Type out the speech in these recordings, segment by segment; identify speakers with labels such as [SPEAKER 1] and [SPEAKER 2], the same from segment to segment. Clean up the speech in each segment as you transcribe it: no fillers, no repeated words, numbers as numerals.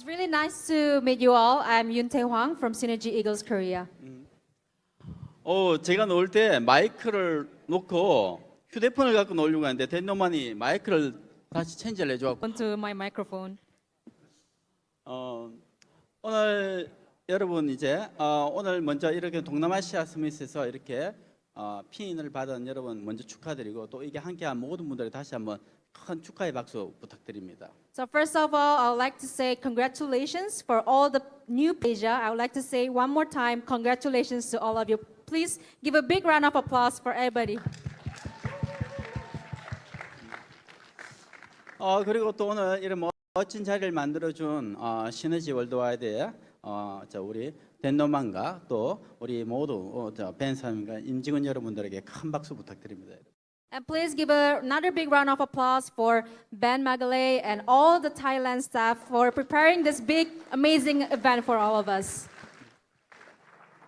[SPEAKER 1] It's really nice to meet you all. I'm Yoon Tae Hwang from Synergy Eagles Korea.
[SPEAKER 2] 제가 놀 때 마이크를 놓고 휴대폰을 갖고 놀려고 하는데 댄노만이 마이크를 다시 체인지를 해줘갖고
[SPEAKER 1] Onto my microphone.
[SPEAKER 2] 오늘 여러분 이제 오늘 먼저 이렇게 동남아시아 서밋에서 이렇게 핀을 받은 여러분 먼저 축하드리고 또 이게 함께한 모든 분들에 다시 한번 큰 축하의 박수 부탁드립니다.
[SPEAKER 1] So first of all, I would like to say congratulations for all the new Asia. I would like to say one more time, congratulations to all of you. Please give a big round of applause for everybody.
[SPEAKER 2] 그리고 또 오늘 이런 멋진 자리를 만들어준 시너지 월드와이드의 우리 댄노만과 또 우리 모두 벤사님과 임직원 여러분들에게 큰 박수 부탁드립니다.
[SPEAKER 1] And please give another big round of applause for Ben Magalay and all the Thailand staff for preparing this big, amazing event for all of us.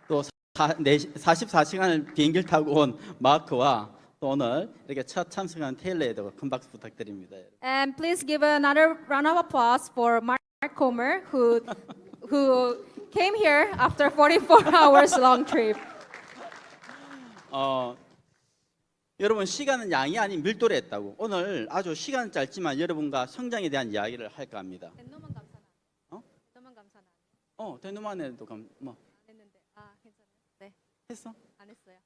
[SPEAKER 2] 또 44시간을 비행기를 타고 온 마크와 또 오늘 이렇게 첫 참석한 테일러에도 큰 박수 부탁드립니다.
[SPEAKER 1] And please give another round of applause for Mark Comer, who came here after 44 hours long trip.
[SPEAKER 2] 여러분 시간은 양이 아닌 밀도로 했다고. 오늘 아주 시간은 짧지만 여러분과 성장에 대한 이야기를 할까 합니다.
[SPEAKER 1] 덴노만 감사나.
[SPEAKER 2] 어?
[SPEAKER 1] 덴노만 감사나.
[SPEAKER 2] 댄노만에도
[SPEAKER 1] 안 했는데. 괜찮아요. 네.
[SPEAKER 2] 했어?
[SPEAKER 1] 안 했어요.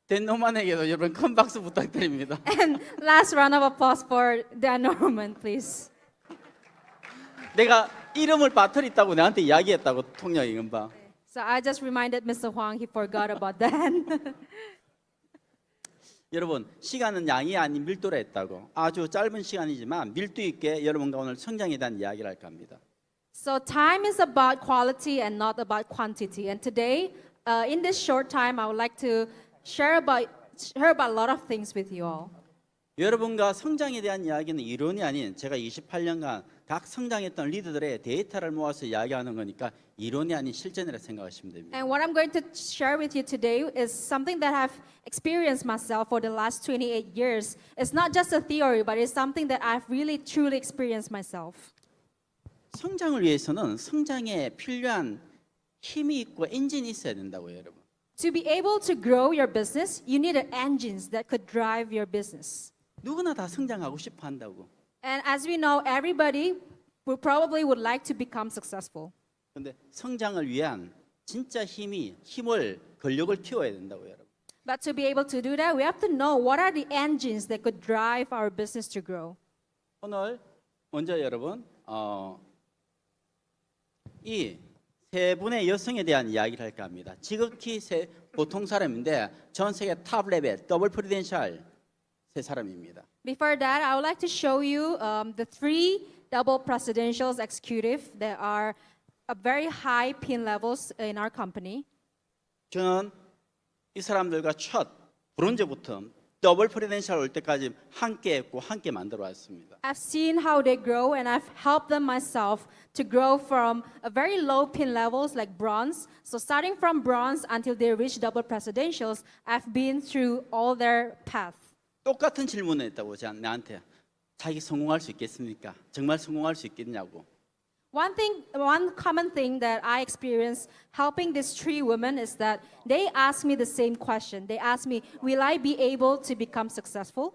[SPEAKER 2] 댄노만에게도 여러분 큰 박수 부탁드립니다.
[SPEAKER 1] And last round of applause for Dan Norman, please.
[SPEAKER 2] 내가 이름을 빠뜨렸다고 나한테 이야기했다고 통역이 금방.
[SPEAKER 1] So I just reminded Mr. Huang he forgot about Dan.
[SPEAKER 2] 여러분 시간은 양이 아닌 밀도로 했다고. 아주 짧은 시간이지만 밀도 있게 여러분과 오늘 성장에 대한 이야기를 할까 합니다.
[SPEAKER 1] So time is about quality and not about quantity. And today, in this short time, I would like to share about a lot of things with you all.
[SPEAKER 2] 여러분과 성장에 대한 이야기는 이론이 아닌 제가 28년간 각 성장했던 리더들의 데이터를 모아서 이야기하는 거니까 이론이 아닌 실전이라 생각하시면 됩니다.
[SPEAKER 1] And what I'm going to share with you today is something that I've experienced myself for the last 28 years. It's not just a theory, but it's something that I've really truly experienced myself.
[SPEAKER 2] 성장을 위해서는 성장에 필요한 힘이 있고 엔진이 있어야 된다고요, 여러분.
[SPEAKER 1] To be able to grow your business, you need engines that could drive your business.
[SPEAKER 2] 누구나 다 성장하고 싶어 한다고.
[SPEAKER 1] And as we know, everybody would like to become successful.
[SPEAKER 2] 근데 성장을 위한 진짜 힘을 근력을 키워야 된다고요, 여러분.
[SPEAKER 1] But to be able to do that, we have to know what are the engines that could drive our business to grow.
[SPEAKER 2] 오늘 먼저 여러분 이 세 분의 여성에 대한 이야기를 할까 합니다. 지극히 보통 사람인데 전 세계 탑 레벨 더블 프리덴셜 세 사람입니다.
[SPEAKER 1] Before that, I would like to show you the three double presidential executives that are at very high pin levels in our company.
[SPEAKER 2] 저는 이 사람들과 첫 브론즈부터 더블 프리덴셜 올 때까지 함께 했고 함께 만들어 왔습니다.
[SPEAKER 1] I've seen how they grow and I've helped them myself to grow from a very low pin levels like bronze. So starting from bronze until they reach double presidentials, I've been through all their path.
[SPEAKER 2] 똑같은 질문을 했다고 나한테 자기 성공할 수 있겠습니까? 정말 성공할 수 있겠냐고.
[SPEAKER 1] One common thing that I experienced helping these three women is that they ask me the same question. They ask me, will I be able to become successful?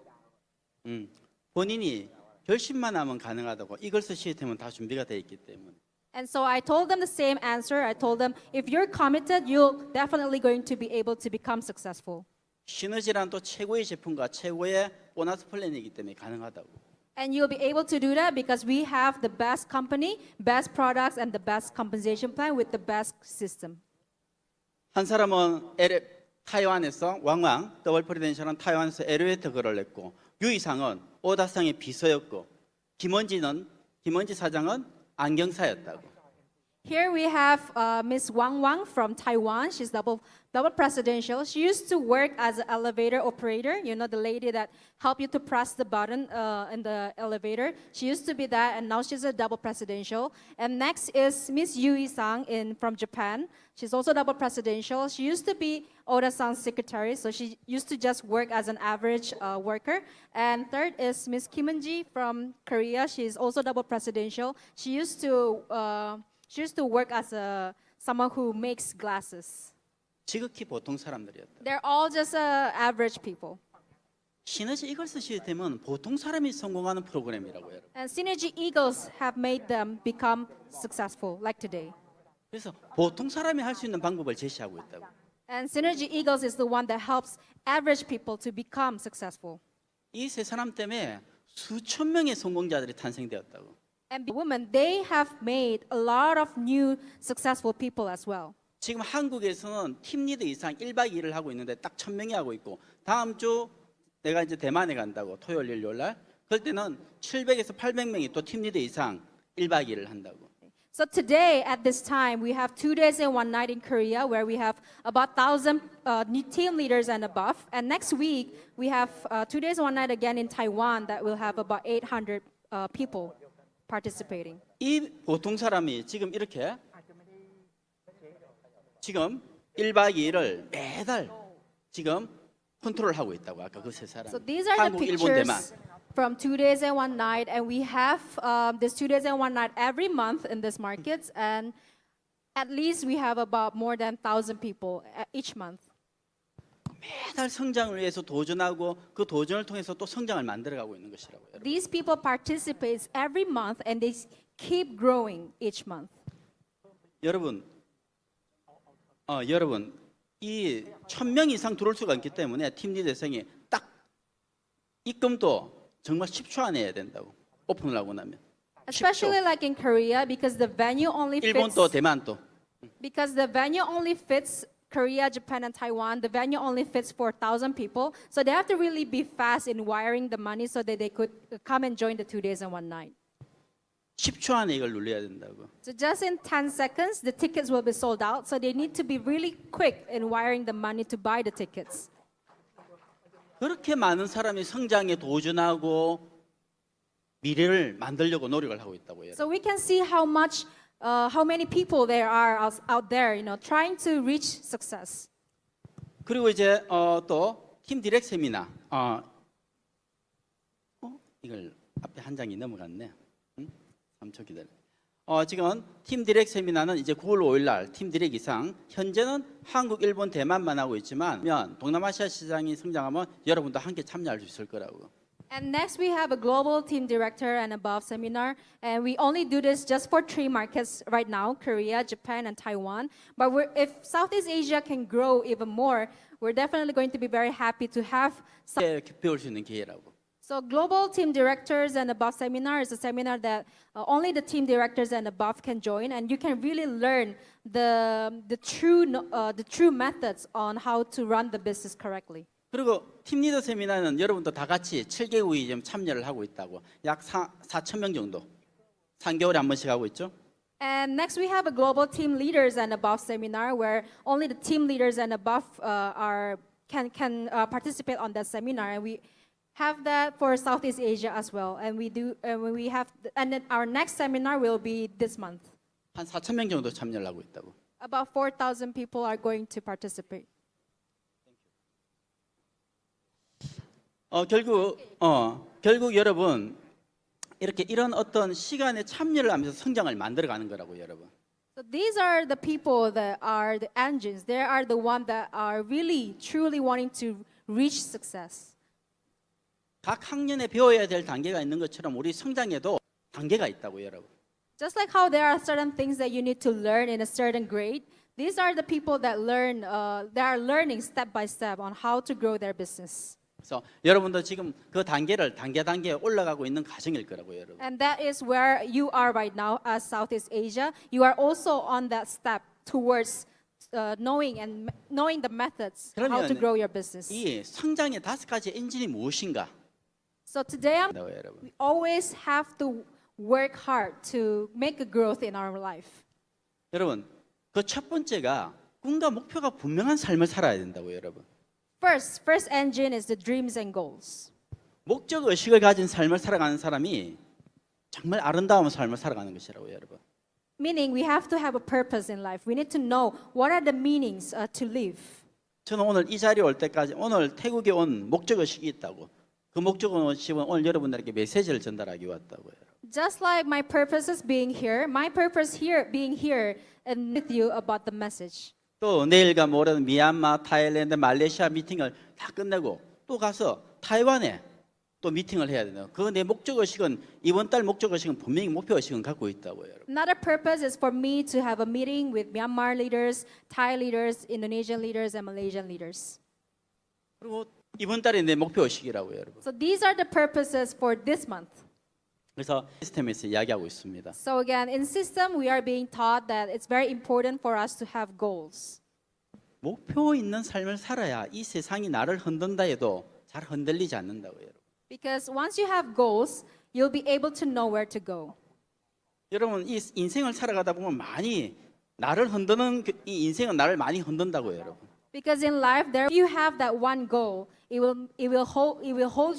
[SPEAKER 2] 본인이 결심만 하면 가능하다고. 이글스 시스템은 다 준비가 되어 있기 때문에.
[SPEAKER 1] And so I told them the same answer. I told them, if you're committed, you're definitely going to be able to become successful.
[SPEAKER 2] 시너지란 또 최고의 제품과 최고의 보너스 플랜이기 때문에 가능하다고.
[SPEAKER 1] And you'll be able to do that because we have the best company, best products, and the best compensation plan with the best system.
[SPEAKER 2] 한 사람은 타이완에서 왕왕 더블 프리덴셜은 타이완에서 엘리베이터 걸을 냈고 유이상은 오다상의 비서였고 김원지 사장은 안경사였다고.
[SPEAKER 1] Here we have Miss Wang Wang from Taiwan. She's double presidential. She used to work as an elevator operator. You know, the lady that help you to press the button in the elevator. She used to be that, and now she's a double presidential. And next is Miss Yui Sang from Japan. She's also double presidential. She used to be Oda-san's secretary, so she used to just work as an average worker. And third is Miss Kim Eun-ji from Korea. She's also double presidential. She used to work as someone who makes glasses.
[SPEAKER 2] 지극히 보통 사람들이었다.
[SPEAKER 1] They're all just average people.
[SPEAKER 2] 시너지 이글스 시스템은 보통 사람이 성공하는 프로그램이라고요. 여러분.
[SPEAKER 1] And Synergy Eagles have made them become successful, like today.
[SPEAKER 2] 그래서 보통 사람이 할 수 있는 방법을 제시하고 있다고.
[SPEAKER 1] And Synergy Eagles is the one that helps average people to become successful.
[SPEAKER 2] 이 세 사람 때문에 수천 명의 성공자들이 탄생되었다고.
[SPEAKER 1] And women, they have made a lot of new successful people as well.
[SPEAKER 2] 지금 한국에서는 팀 리더 이상 1박 2일을 하고 있는데 딱 1,000명이 하고 있고 다음 주 내가 이제 대만에 간다고 토요일 일요일 날 그럴 때는 700에서 800명이 또 팀 리더 이상 1박 2일을 한다고.
[SPEAKER 1] So today, at this time, we have 2 days and 1 night in Korea where we have about 1,000 new team leaders and above. And next week, we have 2 days and 1 night again in Taiwan that will have about 800 people participating.
[SPEAKER 2] 이 보통 사람이 지금 이렇게 지금 1박 2일을 매달 지금 컨트롤하고 있다고 아까 그 세 사람.
[SPEAKER 1] So these are the
[SPEAKER 2] 한국, 일본, 대만.
[SPEAKER 1] pictures from 2 days and 1 night, and we have this 2 days and 1 night every month in these markets, and at least we have about more than 1,000 people each month.
[SPEAKER 2] 매달 성장을 위해서 도전하고 그 도전을 통해서 또 성장을 만들어가고 있는 것이라고요. 여러분.
[SPEAKER 1] These people participate every month, and they keep growing each month.
[SPEAKER 2] 여러분, 여러분 이 1,000명 이상 들어올 수가 있기 때문에 팀 리더생이 딱 입금도 정말 10초 안에 해야 된다고 오픈을 하고 나면.
[SPEAKER 1] Especially like in Korea, because the venue only
[SPEAKER 2] 일본도
[SPEAKER 1] fits.
[SPEAKER 2] 대만도.
[SPEAKER 1] Because the venue only fits Korea, Japan, and Taiwan. The venue only fits 4,000 people, so they have to really be fast in wiring the money so that they could come and join the 2 days and 1 night.
[SPEAKER 2] 10초 안에 이걸 눌러야 된다고.
[SPEAKER 1] So just in 10 seconds, the tickets will be sold out. So they need to be really quick in wiring the money to buy the tickets.
[SPEAKER 2] 그렇게 많은 사람이 성장에 도전하고 미래를 만들려고 노력을 하고 있다고 해요.
[SPEAKER 1] So we can see how many people there are out there, trying to reach success.
[SPEAKER 2] 그리고 이제 또 팀 디렉 세미나. 이걸 앞에 한 장이 넘어갔네. 3초 기다려. 지금 팀 디렉 세미나는 이제 9월 5일 날 팀 디렉 이상 현재는 한국, 일본, 대만만 하고 있지만 동남아시아 시장이 성장하면 여러분도 함께 참여할 수 있을 거라고.
[SPEAKER 1] And next we have a global team director and above seminar, and we only do this just for 3 markets right now: Korea, Japan, and Taiwan. But if Southeast Asia can grow even more, we're definitely going to be very happy to have.
[SPEAKER 2] 배울 수 있는 기회라고.
[SPEAKER 1] So global team directors and above seminar is a seminar that only the team directors and above can join, and you can really learn the true methods on how to run the business correctly.
[SPEAKER 2] 그리고 팀 리더 세미나는 여러분도 다 같이 7개국이 지금 참여를 하고 있다고. 약 4,000명 정도. 3개월에 한 번씩 하고 있죠.
[SPEAKER 1] And next we have a global team leaders and above seminar where only the team leaders and above can participate on that seminar, and we have that for Southeast Asia as well. And and then our next seminar will be this month.
[SPEAKER 2] 한 4,000명 정도 참여를 하고 있다고.
[SPEAKER 1] About 4,000 people are going to participate.
[SPEAKER 2] 결국 여러분 이렇게 이런 어떤 시간에 참여를 하면서 성장을 만들어가는 거라고 여러분.
[SPEAKER 1] So these are the people that are the engines. They are the ones that are really, truly wanting to reach success.
[SPEAKER 2] 각 학년에 배워야 될 단계가 있는 것처럼 우리 성장에도 단계가 있다고 여러분.
[SPEAKER 1] Just like how there are certain things that you need to learn in a certain grade, these are the people that are learning step by step on how to grow their business.
[SPEAKER 2] 그래서 여러분도 지금 그 단계를 단계 올라가고 있는 과정일 거라고요, 여러분.
[SPEAKER 1] And that is where you are right now as Southeast Asia. You are also on that step towards knowing the methods how to grow your business.
[SPEAKER 2] 이 성장의 5가지 엔진이 무엇인가?
[SPEAKER 1] So today
[SPEAKER 2] 여러분.
[SPEAKER 1] we always have to work hard to make a growth in our life.
[SPEAKER 2] 여러분, 그 첫 번째가 꿈과 목표가 분명한 삶을 살아야 된다고요, 여러분.
[SPEAKER 1] First engine is the dreams and goals.
[SPEAKER 2] 목적 의식을 가진 삶을 살아가는 사람이 정말 아름다운 삶을 살아가는 것이라고요, 여러분.
[SPEAKER 1] Meaning we have to have a purpose in life. We need to know what are the meanings to live.
[SPEAKER 2] 저는 오늘 이 자리에 올 때까지 오늘 태국에 온 목적 의식이 있다고. 그 목적 의식은 오늘 여러분들에게 메시지를 전달하기 왔다고요.
[SPEAKER 1] Just like my purpose is being here, my purpose here being here and with you about the message.
[SPEAKER 2] 또 내일과 모레는 미얀마, 타일랜드, 말레이시아 미팅을 다 끝내고 또 가서 타이완에 또 미팅을 해야 되는. 그 내 목적 의식은 이번 달 목적 의식은 분명히 목표 의식은 갖고 있다고요, 여러분.
[SPEAKER 1] Another purpose is for me to have a meeting with Myanmar leaders, Thai leaders, Indonesian leaders, and Malaysian leaders.
[SPEAKER 2] 그리고 이번 달에 내 목표 의식이라고요, 여러분.
[SPEAKER 1] So these are the purposes for this month.
[SPEAKER 2] 그래서 시스템에서 이야기하고 있습니다.
[SPEAKER 1] So again, in system, we are being taught that it's very important for us to have goals.
[SPEAKER 2] 목표 있는 삶을 살아야 이 세상이 나를 흔든다 해도 잘 흔들리지 않는다고요, 여러분.
[SPEAKER 1] Because once you have goals, you'll be able to know where to go.
[SPEAKER 2] 여러분 이 인생을 살아가다 보면 많이 나를 흔드는 이 인생은 나를 많이 흔든다고요, 여러분.
[SPEAKER 1] Because in life, if you have that one goal, it will hold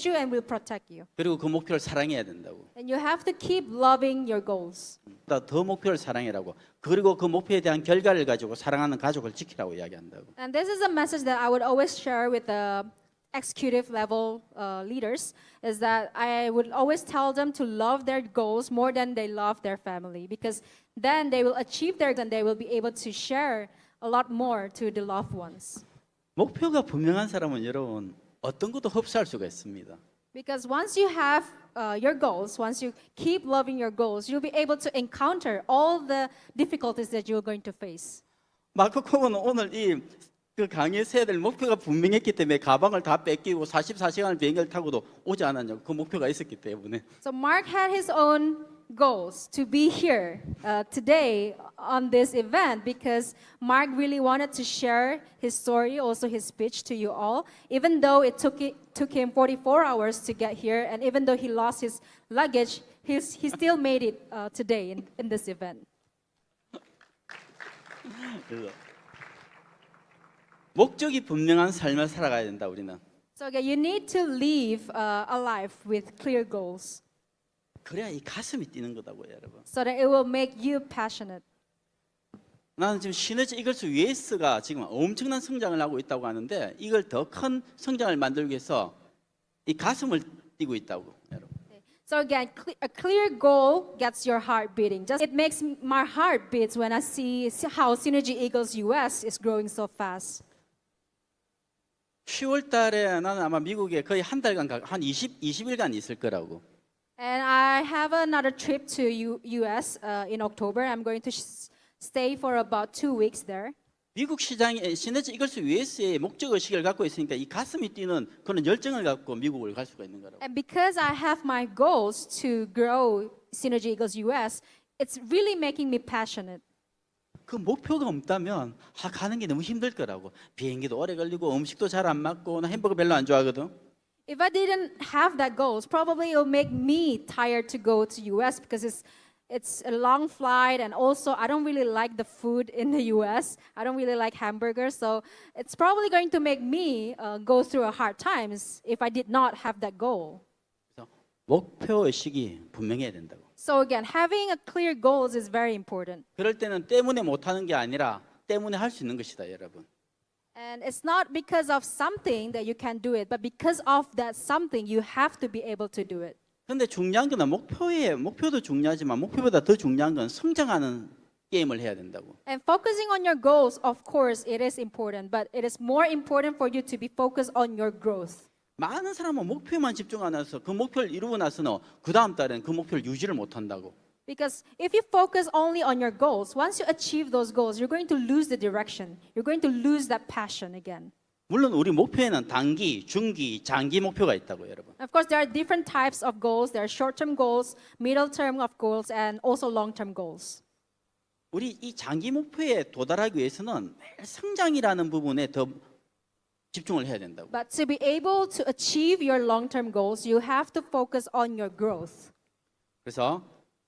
[SPEAKER 1] you and will protect you.
[SPEAKER 2] 그리고 그 목표를 사랑해야 된다고.
[SPEAKER 1] And you have to keep loving your goals.
[SPEAKER 2] 더 목표를 사랑해라고. 그리고 그 목표에 대한 결과를 가지고 사랑하는 가족을 지키라고 이야기한다고.
[SPEAKER 1] And this is a message that I would always share with the executive level leaders, is that I would always tell them to love their goals more than they love their family, because then they will achieve their goals and they will be able to share a lot more to the loved ones.
[SPEAKER 2] 목표가 분명한 사람은 여러분 어떤 것도 흡수할 수가 있습니다.
[SPEAKER 1] Because once you have your goals, once you keep loving your goals, you'll be able to encounter all the difficulties that you're going to face.
[SPEAKER 2] 마크 콤은 오늘 그 강의에서 해야 될 목표가 분명했기 때문에 가방을 다 뺏기고 44시간을 비행기를 타고도 오지 않았냐고. 그 목표가 있었기 때문에.
[SPEAKER 1] So Mark had his own goals to be here today on this event, because Mark really wanted to share his story, also his speech to you all, even though it took him 44 hours to get here, and even though he lost his luggage, he still made it today in this event.
[SPEAKER 2] 그래서 목적이 분명한 삶을 살아가야 된다 우리는.
[SPEAKER 1] So again, you need to live a life with clear goals,
[SPEAKER 2] 그래야 이 가슴이 뛰는 거다고요, 여러분.
[SPEAKER 1] so that it will make you passionate.
[SPEAKER 2] 나는 지금 시너지 이글스 US가 지금 엄청난 성장을 하고 있다고 하는데 이걸 더 큰 성장을 만들기 위해서 이 가슴을 뛰고 있다고, 여러분.
[SPEAKER 1] So again, a clear goal gets your heart beating. Just it makes my heart beats when I see how Synergy Eagles US is growing so fast.
[SPEAKER 2] 10월 달에 나는 아마 미국에 거의 한 달간 한 20일간 있을 거라고.
[SPEAKER 1] And I have another trip to US in October. I'm going to stay for about 2 weeks there.
[SPEAKER 2] 미국 시장에 시너지 이글스 US의 목적 의식을 갖고 있으니까 이 가슴이 뛰는 그런 열정을 갖고 미국을 갈 수가 있는 거라고.
[SPEAKER 1] And because I have my goals to grow Synergy Eagles US, it's really making me passionate.
[SPEAKER 2] 그 목표가 없다면 가는 게 너무 힘들 거라고. 비행기도 오래 걸리고 음식도 잘 안 맞고 나 햄버거 별로 안 좋아하거든.
[SPEAKER 1] If I didn't have that goals, probably it will make me tired to go to US, because it's a long flight, and also I don't really like the food in the US. I don't really like hamburgers, so it's probably going to make me go through a hard times if I did not have that goal.
[SPEAKER 2] 그래서 목표 의식이 분명해야 된다고.
[SPEAKER 1] So again, having a clear goals is very important.
[SPEAKER 2] 그럴 때는 때문에 못 하는 게 아니라 때문에 할 수 있는 것이다, 여러분.
[SPEAKER 1] And it's not because of something that you can do it, but because of that something, you have to be able to do it.
[SPEAKER 2] 근데 중요한 건 목표도 중요하지만 목표보다 더 중요한 건 성장하는 게임을 해야 된다고.
[SPEAKER 1] And focusing on your goals, of course, it is important, but it is more important for you to be focused on your growth.
[SPEAKER 2] 많은 사람은 목표에만 집중하면서 그 목표를 이루고 나서는 그 다음 달엔 그 목표를 유지를 못 한다고.
[SPEAKER 1] Because if you focus only on your goals, once you achieve those goals, you're going to lose the direction. You're going to lose that passion again.
[SPEAKER 2] 물론 우리 목표에는 단기, 중기, 장기 목표가 있다고, 여러분.
[SPEAKER 1] Of course, there are different types of goals. There are short-term goals, middle-term of goals, and also long-term goals.
[SPEAKER 2] 우리 이 장기 목표에 도달하기 위해서는 매일 성장이라는 부분에 더 집중을 해야 된다고.
[SPEAKER 1] But to be able to achieve your long-term goals, you have to focus on your growth.
[SPEAKER 2] 그래서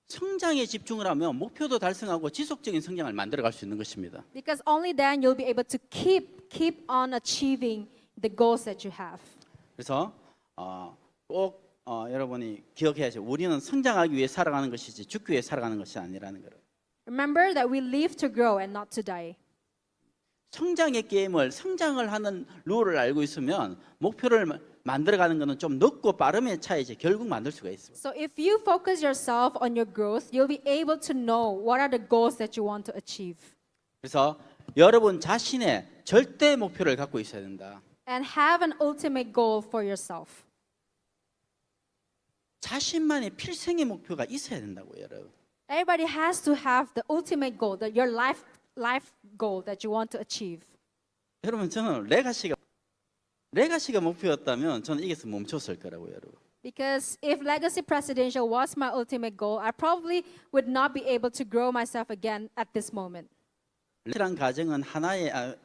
[SPEAKER 2] 성장에 집중을 하면 목표도 달성하고 지속적인 성장을 만들어갈 수 있는 것입니다.
[SPEAKER 1] Because only then you'll be able to keep on achieving the goals that you have.
[SPEAKER 2] 그래서 꼭 여러분이 기억해야죠. 우리는 성장하기 위해 살아가는 것이지 죽기 위해 살아가는 것이 아니라는 거를.
[SPEAKER 1] Remember that we live to grow and not to die.
[SPEAKER 2] 성장의 게임을 성장을 하는 룰을 알고 있으면 목표를 만들어가는 것은 좀 늦고 빠름의 차이지 결국 만들 수가 있습니다.
[SPEAKER 1] So if you focus yourself on your growth, you'll be able to know what are the goals that you want to achieve.
[SPEAKER 2] 그래서 여러분 자신의 절대 목표를 갖고 있어야 된다.
[SPEAKER 1] And have an ultimate goal for yourself.
[SPEAKER 2] 자신만의 필생의 목표가 있어야 된다고요, 여러분.
[SPEAKER 1] Everybody has to have the ultimate goal, your life goal that you want to achieve.
[SPEAKER 2] 여러분 저는 레가시가 목표였다면 저는 여기서 멈췄을 거라고요, 여러분.
[SPEAKER 1] Because if legacy presidential was my ultimate goal, I probably would not be able to grow myself again at this moment.
[SPEAKER 2] 레가시란 가정은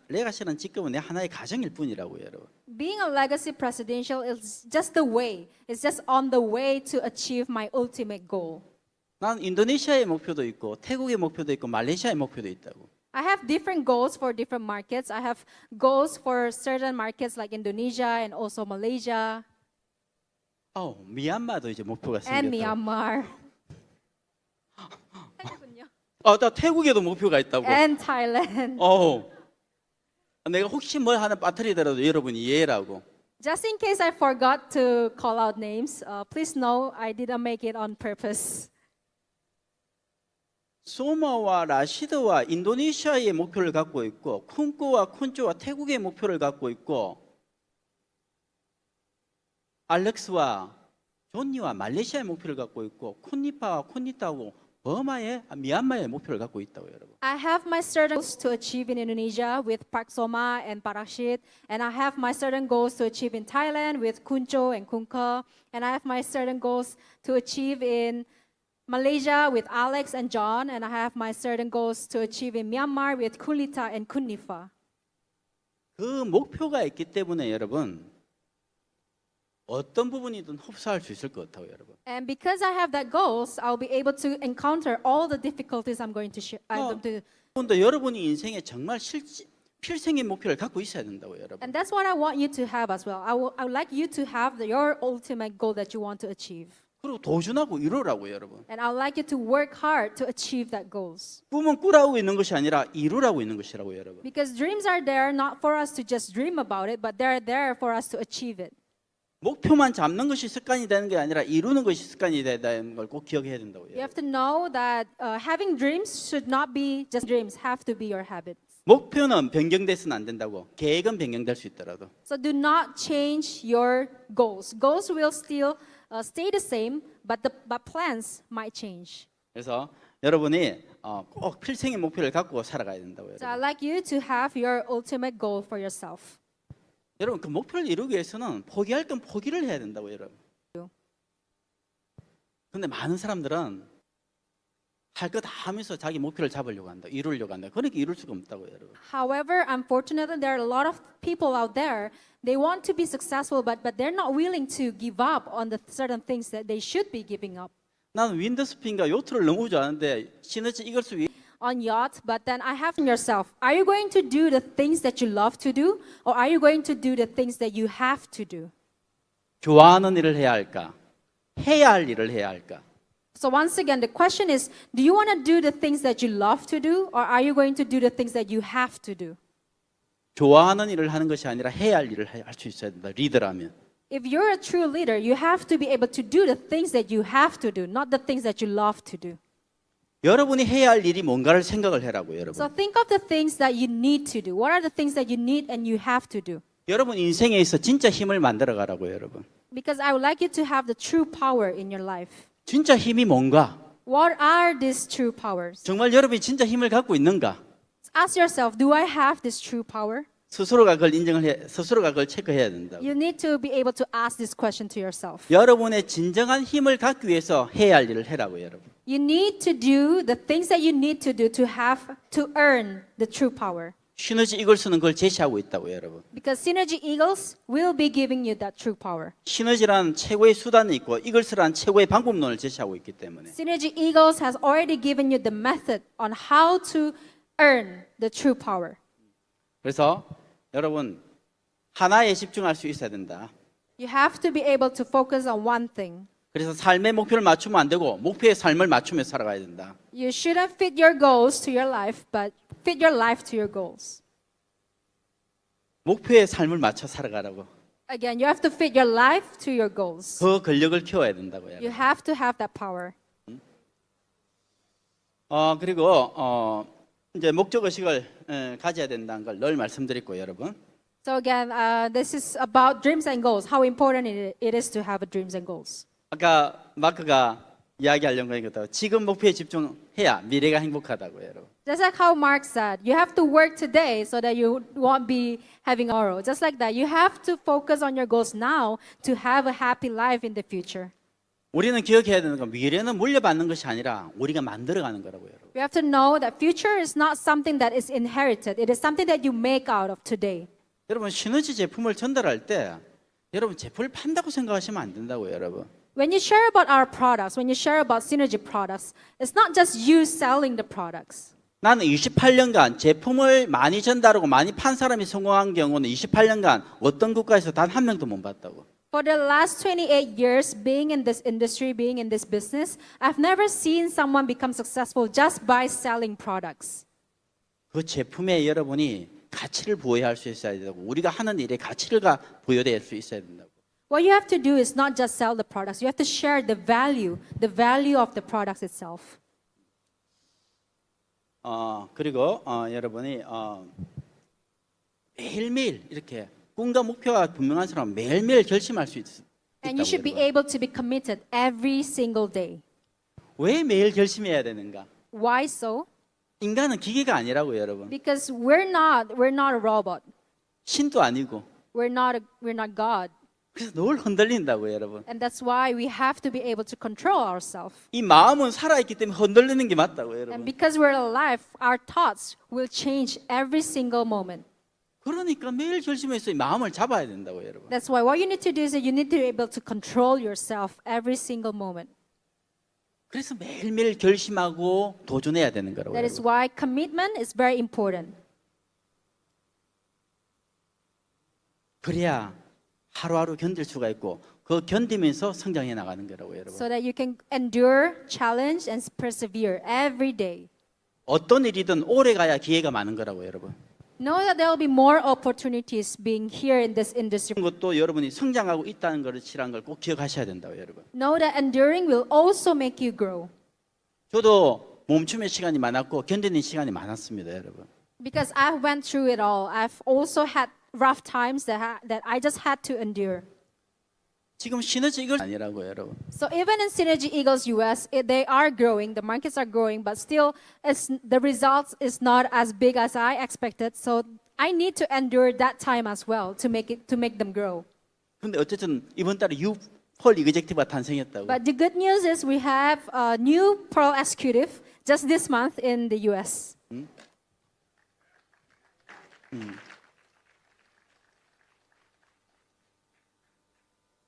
[SPEAKER 2] 레가시란 직급은 내 하나의 가정일 뿐이라고요, 여러분.
[SPEAKER 1] Being a legacy presidential is just the way. It's just on the way to achieve my ultimate goal.
[SPEAKER 2] 난 인도네시아의 목표도 있고 태국의 목표도 있고 말레이시아의 목표도 있다고.
[SPEAKER 1] I have different goals for different markets. I have goals for certain markets like Indonesia and also Malaysia
[SPEAKER 2] 미얀마도 이제 목표가
[SPEAKER 1] and
[SPEAKER 2] 생겼다고.
[SPEAKER 1] Myanmar
[SPEAKER 2] 나 태국에도 목표가 있다고.
[SPEAKER 1] and Thailand.
[SPEAKER 2] 내가 혹시 뭘 하나 빠뜨리더라도 여러분이 이해라고.
[SPEAKER 1] Just in case I forgot to call out names, please know I didn't make it on purpose.
[SPEAKER 2] 소마와 라시드와 인도네시아의 목표를 갖고 있고 쿤꾸와 쿤쭈와 태국의 목표를 갖고 있고 알렉스와 존니와 말레이시아의 목표를 갖고 있고 쿤니파와 쿤니타하고 미얀마의 목표를 갖고 있다고 여러분.
[SPEAKER 1] I have my certain goals to achieve in Indonesia with Park Soma and Parashid, and I have my certain goals to achieve in Thailand with Kuncho and Kunka, and I have my certain goals to achieve in Malaysia with Alex and John, and I have my certain goals to achieve in Myanmar with Kulita and Kunifa.
[SPEAKER 2] 그 목표가 있기 때문에 여러분 어떤 부분이든 흡수할 수 있을 것 같아요, 여러분.
[SPEAKER 1] And because I have that goals, I'll be able to encounter all the difficulties I'm going to share.
[SPEAKER 2] 여러분도 여러분이 인생에 정말 필생의 목표를 갖고 있어야 된다고요, 여러분.
[SPEAKER 1] And that's what I want you to have as well. I would like you to have your ultimate goal that you want to achieve.
[SPEAKER 2] 그리고 도전하고 이루라고요, 여러분.
[SPEAKER 1] And I would like you to work hard to achieve that goals.
[SPEAKER 2] 꿈은 꾸라고 있는 것이 아니라 이루라고 있는 것이라고요, 여러분.
[SPEAKER 1] Because dreams are there not for us to just dream about it, but they're there for us to achieve it.
[SPEAKER 2] 목표만 잡는 것이 습관이 되는 게 아니라 이루는 것이 습관이 된다는 걸 꼭 기억해야 된다고요.
[SPEAKER 1] You have to know that having dreams should not be just dreams, have to be your habits.
[SPEAKER 2] 목표는 변경돼서는 안 된다고. 계획은 변경될 수 있더라도.
[SPEAKER 1] So do not change your goals. Goals will still stay the same, but plans might change.
[SPEAKER 2] 그래서 여러분이 꼭 필생의 목표를 갖고 살아가야 된다고요.
[SPEAKER 1] So I'd like you to have your ultimate goal for yourself.
[SPEAKER 2] 여러분 그 목표를 이루기 위해서는 포기할 건 포기를 해야 된다고요, 여러분. 근데 많은 사람들은 할 거 다 하면서 자기 목표를 잡으려고 한다, 이루려고 한다. 그러니까 이룰 수가 없다고요, 여러분.
[SPEAKER 1] However, unfortunately, there are a lot of people out there. They want to be successful, but they're not willing to give up on the certain things that they should be giving up.
[SPEAKER 2] 나는 윈드스핀과 요트를 너무 좋아하는데 시너지 이걸 수
[SPEAKER 1] On yacht, but then I have yourself. Are you going to do the things that you love to do, or are you going to do the things that you have to do?
[SPEAKER 2] 좋아하는 일을 해야 할까? 해야 할 일을 해야 할까?
[SPEAKER 1] So once again, the question is, do you want to do the things that you love to do, or are you going to do the things that you have to do?
[SPEAKER 2] 좋아하는 일을 하는 것이 아니라 해야 할 일을 할 수 있어야 된다. 리더라면.
[SPEAKER 1] If you're a true leader, you have to be able to do the things that you have to do, not the things that you love to do.
[SPEAKER 2] 여러분이 해야 할 일이 뭔가를 생각을 해라고요, 여러분.
[SPEAKER 1] So think of the things that you need to do. What are the things that you need and you have to do?
[SPEAKER 2] 여러분 인생에 있어 진짜 힘을 만들어 가라고요, 여러분.
[SPEAKER 1] Because I would like you to have the true power in your life.
[SPEAKER 2] 진짜 힘이 뭔가?
[SPEAKER 1] What are these true powers?
[SPEAKER 2] 정말 여러분이 진짜 힘을 갖고 있는가?
[SPEAKER 1] Ask yourself, do I have this true power?
[SPEAKER 2] 스스로가 그걸 체크해야 된다.
[SPEAKER 1] You need to be able to ask this question to yourself.
[SPEAKER 2] 여러분의 진정한 힘을 갖기 위해서 해야 할 일을 해라고요, 여러분.
[SPEAKER 1] You need to do the things that you need to do to earn the true power.
[SPEAKER 2] 시너지 이글스는 그걸 제시하고 있다고요, 여러분.
[SPEAKER 1] Because Synergy Eagles will be giving you that true power.
[SPEAKER 2] 시너지란 최고의 수단이 있고 이글스란 최고의 방법론을 제시하고 있기 때문에
[SPEAKER 1] Synergy Eagles has already given you the method on how to earn the true power.
[SPEAKER 2] 그래서 여러분 하나에 집중할 수 있어야 된다.
[SPEAKER 1] You have to be able to focus on one thing.
[SPEAKER 2] 그래서 삶의 목표를 맞추면 안 되고 목표의 삶을 맞추며 살아가야 된다.
[SPEAKER 1] You shouldn't fit your goals to your life, but fit your life to your goals.
[SPEAKER 2] 목표의 삶을 맞춰 살아가라고.
[SPEAKER 1] Again, you have to fit your life to your goals.
[SPEAKER 2] 그 근력을 키워야 된다고요.
[SPEAKER 1] You have to have that power.
[SPEAKER 2] 그리고 이제 목적 의식을 가져야 된다는 걸 늘 말씀드리고 여러분.
[SPEAKER 1] So again, this is about dreams and goals. How important it is to have dreams and goals.
[SPEAKER 2] 아까 마크가 이야기하려고 한 것도 지금 목표에 집중해야 미래가 행복하다고요, 여러분.
[SPEAKER 1] Just like how Mark said, you have to work today so that you won't be having tomorrow. Just like that, you have to focus on your goals now to have a happy life in the future.
[SPEAKER 2] 우리는 기억해야 되는 건 미래는 물려받는 것이 아니라 우리가 만들어가는 거라고요, 여러분.
[SPEAKER 1] We have to know that future is not something that is inherited. It is something that you make out of today.
[SPEAKER 2] 여러분 시너지 제품을 전달할 때 여러분 제품을 판다고 생각하시면 안 된다고요, 여러분.
[SPEAKER 1] When you share about our products, when you share about Synergy products, it's not just you selling the products.
[SPEAKER 2] 나는 28년간 제품을 많이 전달하고 많이 판 사람이 성공한 경우는 28년간 어떤 국가에서 단 한 명도 못 봤다고.
[SPEAKER 1] For the last 28 years being in this industry, being in this business, I've never seen someone become successful just by selling products.
[SPEAKER 2] 그 제품에 여러분이 가치를 부여할 수 있어야 되고 우리가 하는 일에 가치를 부여될 수 있어야 된다고.
[SPEAKER 1] What you have to do is not just sell the products. You have to share the value of the products itself.
[SPEAKER 2] 그리고 여러분이 매일매일 이렇게 꿈과 목표가 분명한 사람은 매일매일 결심할 수
[SPEAKER 1] And you should be
[SPEAKER 2] 있다고.
[SPEAKER 1] able to be committed every single day.
[SPEAKER 2] 왜 매일 결심해야 되는가?
[SPEAKER 1] Why so?
[SPEAKER 2] 인간은 기계가 아니라고 여러분.
[SPEAKER 1] Because we're not a robot.
[SPEAKER 2] 신도 아니고.
[SPEAKER 1] We're not God.
[SPEAKER 2] 그래서 늘 흔들린다고 여러분.
[SPEAKER 1] And that's why we have to be able to control ourselves.
[SPEAKER 2] 이 마음은 살아있기 때문에 흔들리는 게 맞다고
[SPEAKER 1] And
[SPEAKER 2] 여러분.
[SPEAKER 1] because we're alive, our thoughts will change every single moment.
[SPEAKER 2] 그러니까 매일 결심해서 이 마음을 잡아야 된다고 여러분.
[SPEAKER 1] That's why what you need to do is that you need to be able to control yourself every single moment.
[SPEAKER 2] 그래서 매일매일 결심하고 도전해야 되는 거라고.
[SPEAKER 1] That is
[SPEAKER 2] 여러분.
[SPEAKER 1] why commitment is very important.
[SPEAKER 2] 그래야 하루하루 견딜 수가 있고 그 견디면서 성장해 나가는 거라고 여러분.
[SPEAKER 1] So that you can endure, challenge, and persevere every day.
[SPEAKER 2] 어떤 일이든 오래 가야 기회가 많은 거라고 여러분.
[SPEAKER 1] Know that there will be more opportunities being here in this industry.
[SPEAKER 2] 그런 것도 여러분이 성장하고 있다는 것이란 걸 꼭 기억하셔야 된다고 여러분.
[SPEAKER 1] Know that enduring will also make you grow.
[SPEAKER 2] 저도 멈춤의 시간이 많았고 견디는 시간이 많았습니다, 여러분.
[SPEAKER 1] Because I've went through it all. I've also had rough times that I just had to endure.
[SPEAKER 2] 지금 시너지 이걸 아니라고 여러분.
[SPEAKER 1] So even in Synergy Eagles US, they are growing, the markets are growing, but still the results is not as big as I expected. So I need to endure that time as well to make them grow.
[SPEAKER 2] 근데 어쨌든 이번 달에 유펄 이그젝티브가 탄생했다고.
[SPEAKER 1] But the good news is we have a new Pearl executive just this month in the US.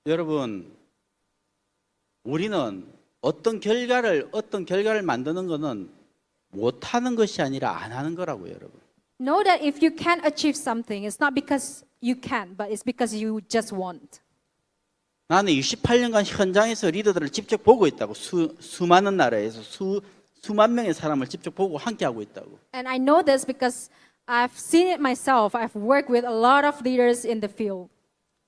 [SPEAKER 2] 여러분, 우리는 어떤 결과를 만드는 것은 못하는 것이 아니라 안 하는 거라고 여러분.
[SPEAKER 1] Know that if you can't achieve something, it's not because you can't, but it's because you just won't.
[SPEAKER 2] 나는 28년간 현장에서 리더들을 직접 보고 있다고. 수많은 나라에서 수만 명의 사람을 직접 보고 함께 하고 있다고.
[SPEAKER 1] And I know this because I've seen it myself. I've worked with a lot of leaders in the field.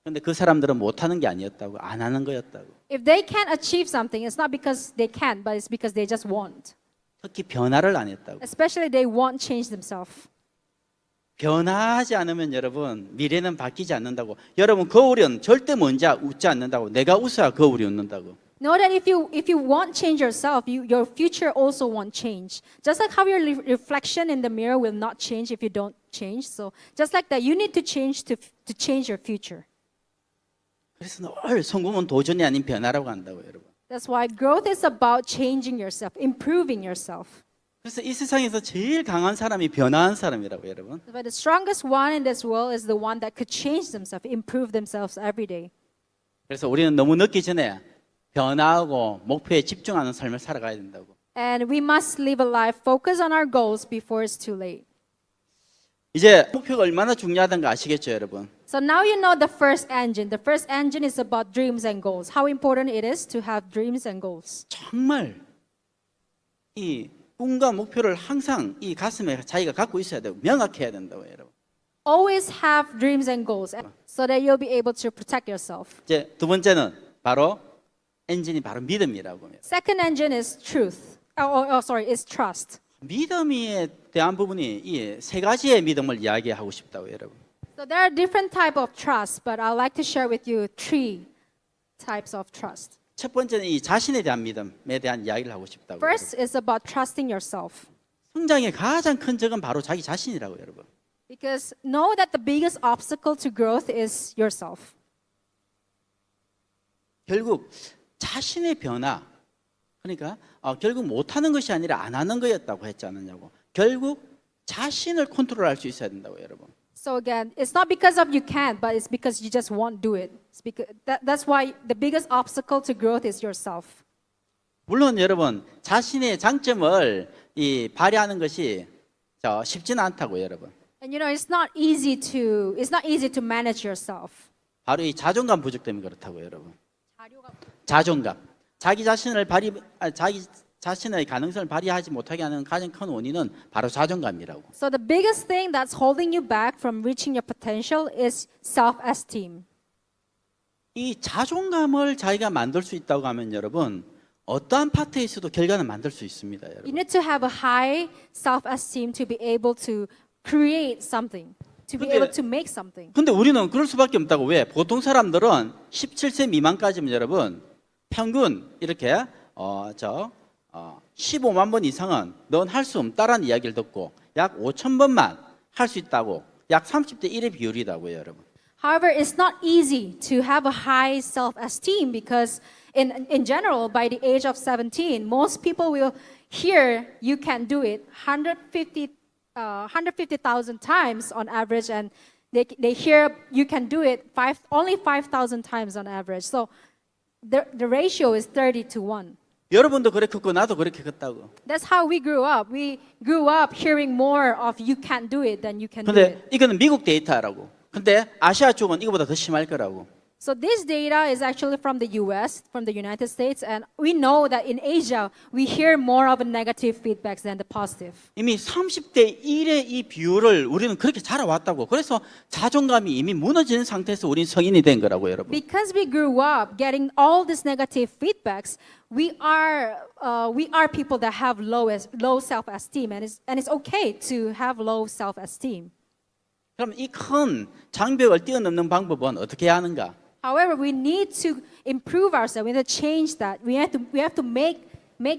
[SPEAKER 2] 근데 그 사람들은 못하는 게 아니었다고. 안 하는 거였다고.
[SPEAKER 1] If they can't achieve something, it's not because they can't, but it's because they just won't.
[SPEAKER 2] 특히 변화를 안 했다고.
[SPEAKER 1] Especially they won't change themselves.
[SPEAKER 2] 변화하지 않으면 여러분 미래는 바뀌지 않는다고. 여러분 거울은 절대 먼지 웃지 않는다고. 내가 웃어야 거울이 웃는다고.
[SPEAKER 1] Know that if you won't change yourself, your future also won't change. Just like how your reflection in the mirror will not change if you don't change. So just like that, you need to change to change your future.
[SPEAKER 2] 그래서 늘 성공은 도전이 아닌 변화라고 한다고 여러분.
[SPEAKER 1] That's why growth is about changing yourself, improving yourself.
[SPEAKER 2] 그래서 이 세상에서 제일 강한 사람이 변화한 사람이라고 여러분.
[SPEAKER 1] But the strongest one in this world is the one that could change themselves, improve themselves every day.
[SPEAKER 2] 그래서 우리는 너무 늦기 전에 변화하고 목표에 집중하는 삶을 살아가야 된다고.
[SPEAKER 1] And we must live a life focused on our goals before it's too late.
[SPEAKER 2] 이제 목표가 얼마나 중요하다는 거 아시겠죠, 여러분?
[SPEAKER 1] So now you know the first engine. The first engine is about dreams and goals. How important it is to have dreams and goals.
[SPEAKER 2] 정말 이 꿈과 목표를 항상 이 가슴에 자기가 갖고 있어야 되고 명확해야 된다고 여러분.
[SPEAKER 1] Always have dreams and goals so that you'll be able to protect yourself.
[SPEAKER 2] 이제 두 번째는 바로 엔진이 바로 믿음이라고 해요.
[SPEAKER 1] Second engine is truth. Is trust.
[SPEAKER 2] 믿음에 대한 부분이 이 세 가지의 믿음을 이야기하고 싶다고 여러분.
[SPEAKER 1] So there are different type of trust, but I'd like to share with you three types of trust.
[SPEAKER 2] 첫 번째는 이 자신에 대한 믿음에 대한 이야기를 하고 싶다고.
[SPEAKER 1] First is about trusting yourself.
[SPEAKER 2] 성장의 가장 큰 적은 바로 자기 자신이라고 여러분.
[SPEAKER 1] Because know that the biggest obstacle to growth is yourself.
[SPEAKER 2] 결국 자신의 변화, 그러니까 결국 못하는 것이 아니라 안 하는 거였다고 했지 않느냐고. 결국 자신을 컨트롤할 수 있어야 된다고 여러분.
[SPEAKER 1] So again, it's not because of you can't, but it's because you just won't do it. It's because that's why the biggest obstacle to growth is yourself.
[SPEAKER 2] 물론 여러분 자신의 장점을 이 발휘하는 것이 쉽지는 않다고 여러분.
[SPEAKER 1] And you know, it's not easy to manage yourself.
[SPEAKER 2] 바로 이 자존감 부족 때문에 그렇다고 여러분. 자존감. 자기 자신의 가능성을 발휘하지 못하게 하는 가장 큰 원인은 바로 자존감이라고.
[SPEAKER 1] So the biggest thing that's holding you back from reaching your potential is self-esteem.
[SPEAKER 2] 이 자존감을 자기가 만들 수 있다고 하면 여러분 어떠한 파트에 있어도 결과는 만들 수 있습니다.
[SPEAKER 1] You
[SPEAKER 2] 여러분.
[SPEAKER 1] need to have a high self-esteem to be able to create something, to be
[SPEAKER 2] 근데-
[SPEAKER 1] able to make something.
[SPEAKER 2] 근데 우리는 그럴 수밖에 없다고. 왜? 보통 사람들은 17세 미만까지면 여러분 평균 이렇게 15만 번 이상은 넌 할 수 없다라는 이야기를 듣고 약 5천 번만 할 수 있다고. 약 30대 1의 비율이라고요, 여러분.
[SPEAKER 1] However, it's not easy to have a high self-esteem because in general, by the age of 17, most people will hear you can do it 150,000 times on average, and they hear you can do it only 5,000 times on average. So the ratio is 30 to 1.
[SPEAKER 2] 여러분도 그렇게 컸고 나도 그렇게 컸다고.
[SPEAKER 1] That's how we grew up. We grew up hearing more of you can't do it than you can do it.
[SPEAKER 2] 근데 이거는 미국 데이터라고. 근데 아시아 쪽은 이거보다 더 심할 거라고.
[SPEAKER 1] So this data is actually from the US, from the United States, and we know that in Asia, we hear more of a negative feedbacks than the positive.
[SPEAKER 2] 이미 30대 1의 이 비율을 우리는 그렇게 자라왔다고. 그래서 자존감이 이미 무너지는 상태에서 우린 성인이 된 거라고, 여러분.
[SPEAKER 1] Because we grew up getting all these negative feedbacks, we are people that have low self-esteem, and it's okay to have low self-esteem.
[SPEAKER 2] 그럼 이 큰 장벽을 뛰어넘는 방법은 어떻게 해야 하는가?
[SPEAKER 1] However, we need to improve ourselves. We need to change that. We have to make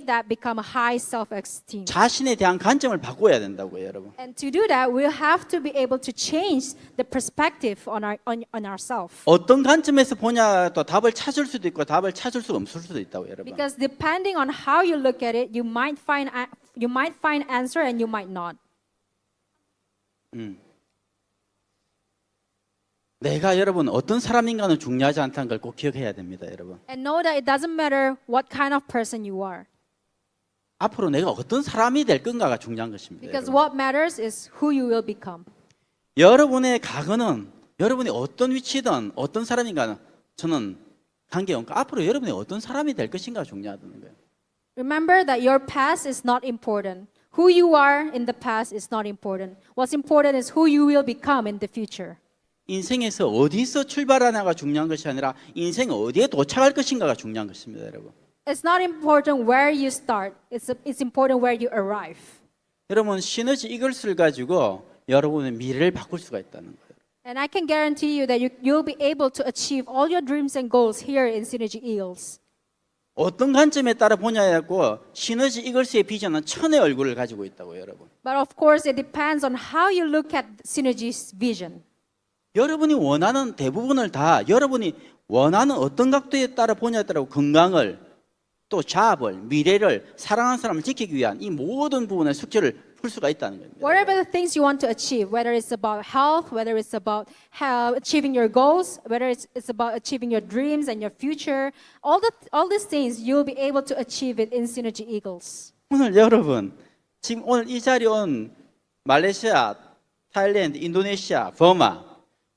[SPEAKER 1] that become a high self-esteem.
[SPEAKER 2] 자신에 대한 관점을 바꿔야 된다고요, 여러분.
[SPEAKER 1] And to do that, we'll have to be able to change the perspective on ourselves.
[SPEAKER 2] 어떤 관점에서 보냐 또 답을 찾을 수도 있고 답을 찾을 수 없을 수도 있다고, 여러분.
[SPEAKER 1] Because depending on how you look at it, you might find answer and you might not.
[SPEAKER 2] 내가 여러분 어떤 사람인가는 중요하지 않다는 걸 꼭 기억해야 됩니다, 여러분.
[SPEAKER 1] And know that it doesn't matter what kind of person you are.
[SPEAKER 2] 앞으로 내가 어떤 사람이 될 건가가 중요한 것입니다.
[SPEAKER 1] Because
[SPEAKER 2] 여러분.
[SPEAKER 1] what matters is who you will become.
[SPEAKER 2] 여러분의 과거는 여러분이 어떤 위치든 어떤 사람인가는 저는 관계없고 앞으로 여러분이 어떤 사람이 될 것인가가 중요하다는 거예요.
[SPEAKER 1] Remember that your past is not important. Who you are in the past is not important. What's important is who you will become in the future.
[SPEAKER 2] 인생에서 어디서 출발하냐가 중요한 것이 아니라 인생 어디에 도착할 것인가가 중요한 것입니다, 여러분.
[SPEAKER 1] It's not important where you start. It's important where you arrive.
[SPEAKER 2] 여러분 시너지 이글스를 가지고 여러분의 미래를 바꿀 수가 있다는 거예요.
[SPEAKER 1] And I can guarantee you that you'll be able to achieve all your dreams and goals here in Synergy Eagles.
[SPEAKER 2] 어떤 관점에 따라 보냐에 갖고 시너지 이글스의 비전은 천의 얼굴을 가지고 있다고요, 여러분.
[SPEAKER 1] But of course, it depends on how you look at Synergy's vision.
[SPEAKER 2] 여러분이 원하는 대부분을 다 여러분이 원하는 어떤 각도에 따라 보냐에 따라 건강을 또 자아를, 미래를, 사랑하는 사람을 지키기 위한 이 모든 부분의 숙제를 풀 수가 있다는 겁니다.
[SPEAKER 1] Whatever the things you want to achieve, whether it's about health, whether it's about achieving your goals, whether it's about achieving your dreams and your future, all these things you'll be able to achieve it in Synergy Eagles.
[SPEAKER 2] 오늘 여러분 지금 오늘 이 자리에 온 말레이시아, 타일랜드, 인도네시아, 버마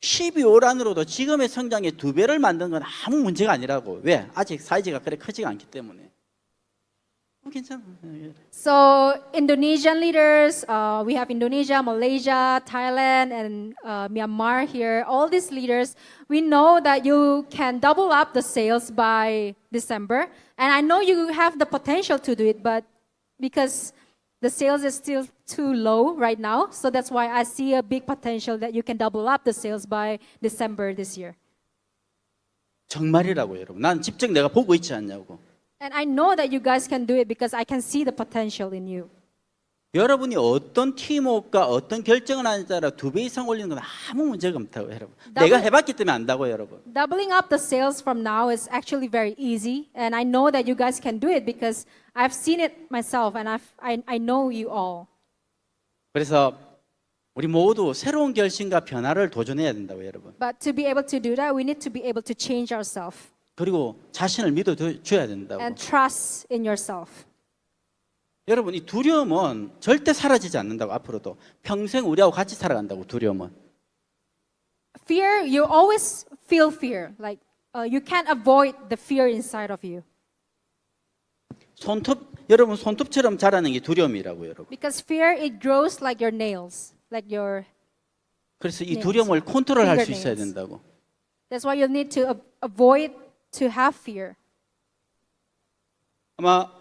[SPEAKER 2] 12월 안으로도 지금의 성장의 2배를 만든 건 아무 문제가 아니라고. 왜? 아직 사이즈가 그래 크지가 않기 때문에. 괜찮아.
[SPEAKER 1] So Indonesian leaders, we have Indonesia, Malaysia, Thailand, and Myanmar here. All these leaders, we know that you can double up the sales by December, and I know you have the potential to do it, but because the sales is still too low right now, so that's why I see a big potential that you can double up the sales by December this year.
[SPEAKER 2] 정말이라고 여러분. 난 직접 내가 보고 있지 않냐고.
[SPEAKER 1] And I know that you guys can do it because I can see the potential in you.
[SPEAKER 2] 여러분이 어떤 팀워크가 어떤 결정을 하느냐에 따라 2배 이상 올리는 건 아무 문제가 없다고 여러분. 내가 해봤기 때문에 안다고 여러분.
[SPEAKER 1] Doubling up the sales from now is actually very easy, and I know that you guys can do it because I've seen it myself, and I know you all.
[SPEAKER 2] 그래서 우리 모두 새로운 결심과 변화를 도전해야 된다고 여러분.
[SPEAKER 1] But to be able to do that, we need to be able to change ourselves
[SPEAKER 2] 그리고 자신을 믿어줘야 된다고.
[SPEAKER 1] and trust in yourself.
[SPEAKER 2] 여러분 이 두려움은 절대 사라지지 않는다고. 앞으로도 평생 우리하고 같이 살아간다고. 두려움은.
[SPEAKER 1] Fear, you always feel fear. Like you can't avoid the fear inside of you.
[SPEAKER 2] 여러분 손톱처럼 자라는 게 두려움이라고 여러분.
[SPEAKER 1] Because fear, it grows like your nails, like your.
[SPEAKER 2] 그래서 이
[SPEAKER 1] nails,
[SPEAKER 2] 두려움을 컨트롤할 수 있어야
[SPEAKER 1] fingernails.
[SPEAKER 2] 된다고.
[SPEAKER 1] That's why you need to avoid to have fear.
[SPEAKER 2] 아마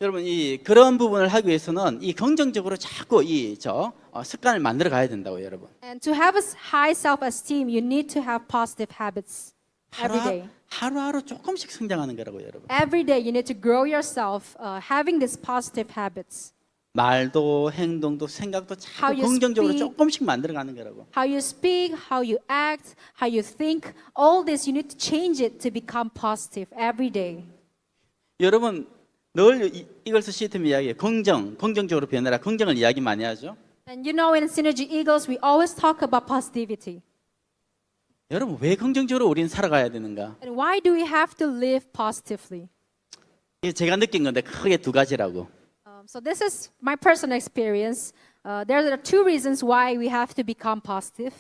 [SPEAKER 2] 여러분 이 그런 부분을 하기 위해서는 이 긍정적으로 자꾸 습관을 만들어 가야 된다고 여러분.
[SPEAKER 1] And to have a high self-esteem, you need to have positive habits every day.
[SPEAKER 2] 하루하루 조금씩 성장하는 거라고 여러분.
[SPEAKER 1] Every day, you need to grow yourself, having these positive habits.
[SPEAKER 2] 말도 행동도 생각도
[SPEAKER 1] How
[SPEAKER 2] 자꾸
[SPEAKER 1] you
[SPEAKER 2] 긍정적으로
[SPEAKER 1] speak.
[SPEAKER 2] 조금씩 만들어 가는 거라고.
[SPEAKER 1] How you speak, how you act, how you think, all this, you need to change it to become positive every day.
[SPEAKER 2] 여러분 늘 이글스 시스템 이야기에 긍정적으로 변해라. 긍정을 이야기 많이 하죠.
[SPEAKER 1] And you know, in Synergy Eagles, we always talk about positivity.
[SPEAKER 2] 여러분 왜 긍정적으로 우리는 살아가야 되는가?
[SPEAKER 1] And why do we have to live positively?
[SPEAKER 2] 이게 제가 느낀 건데 크게 2가지라고.
[SPEAKER 1] So this is my personal experience. There are 2 reasons why we have to become positive.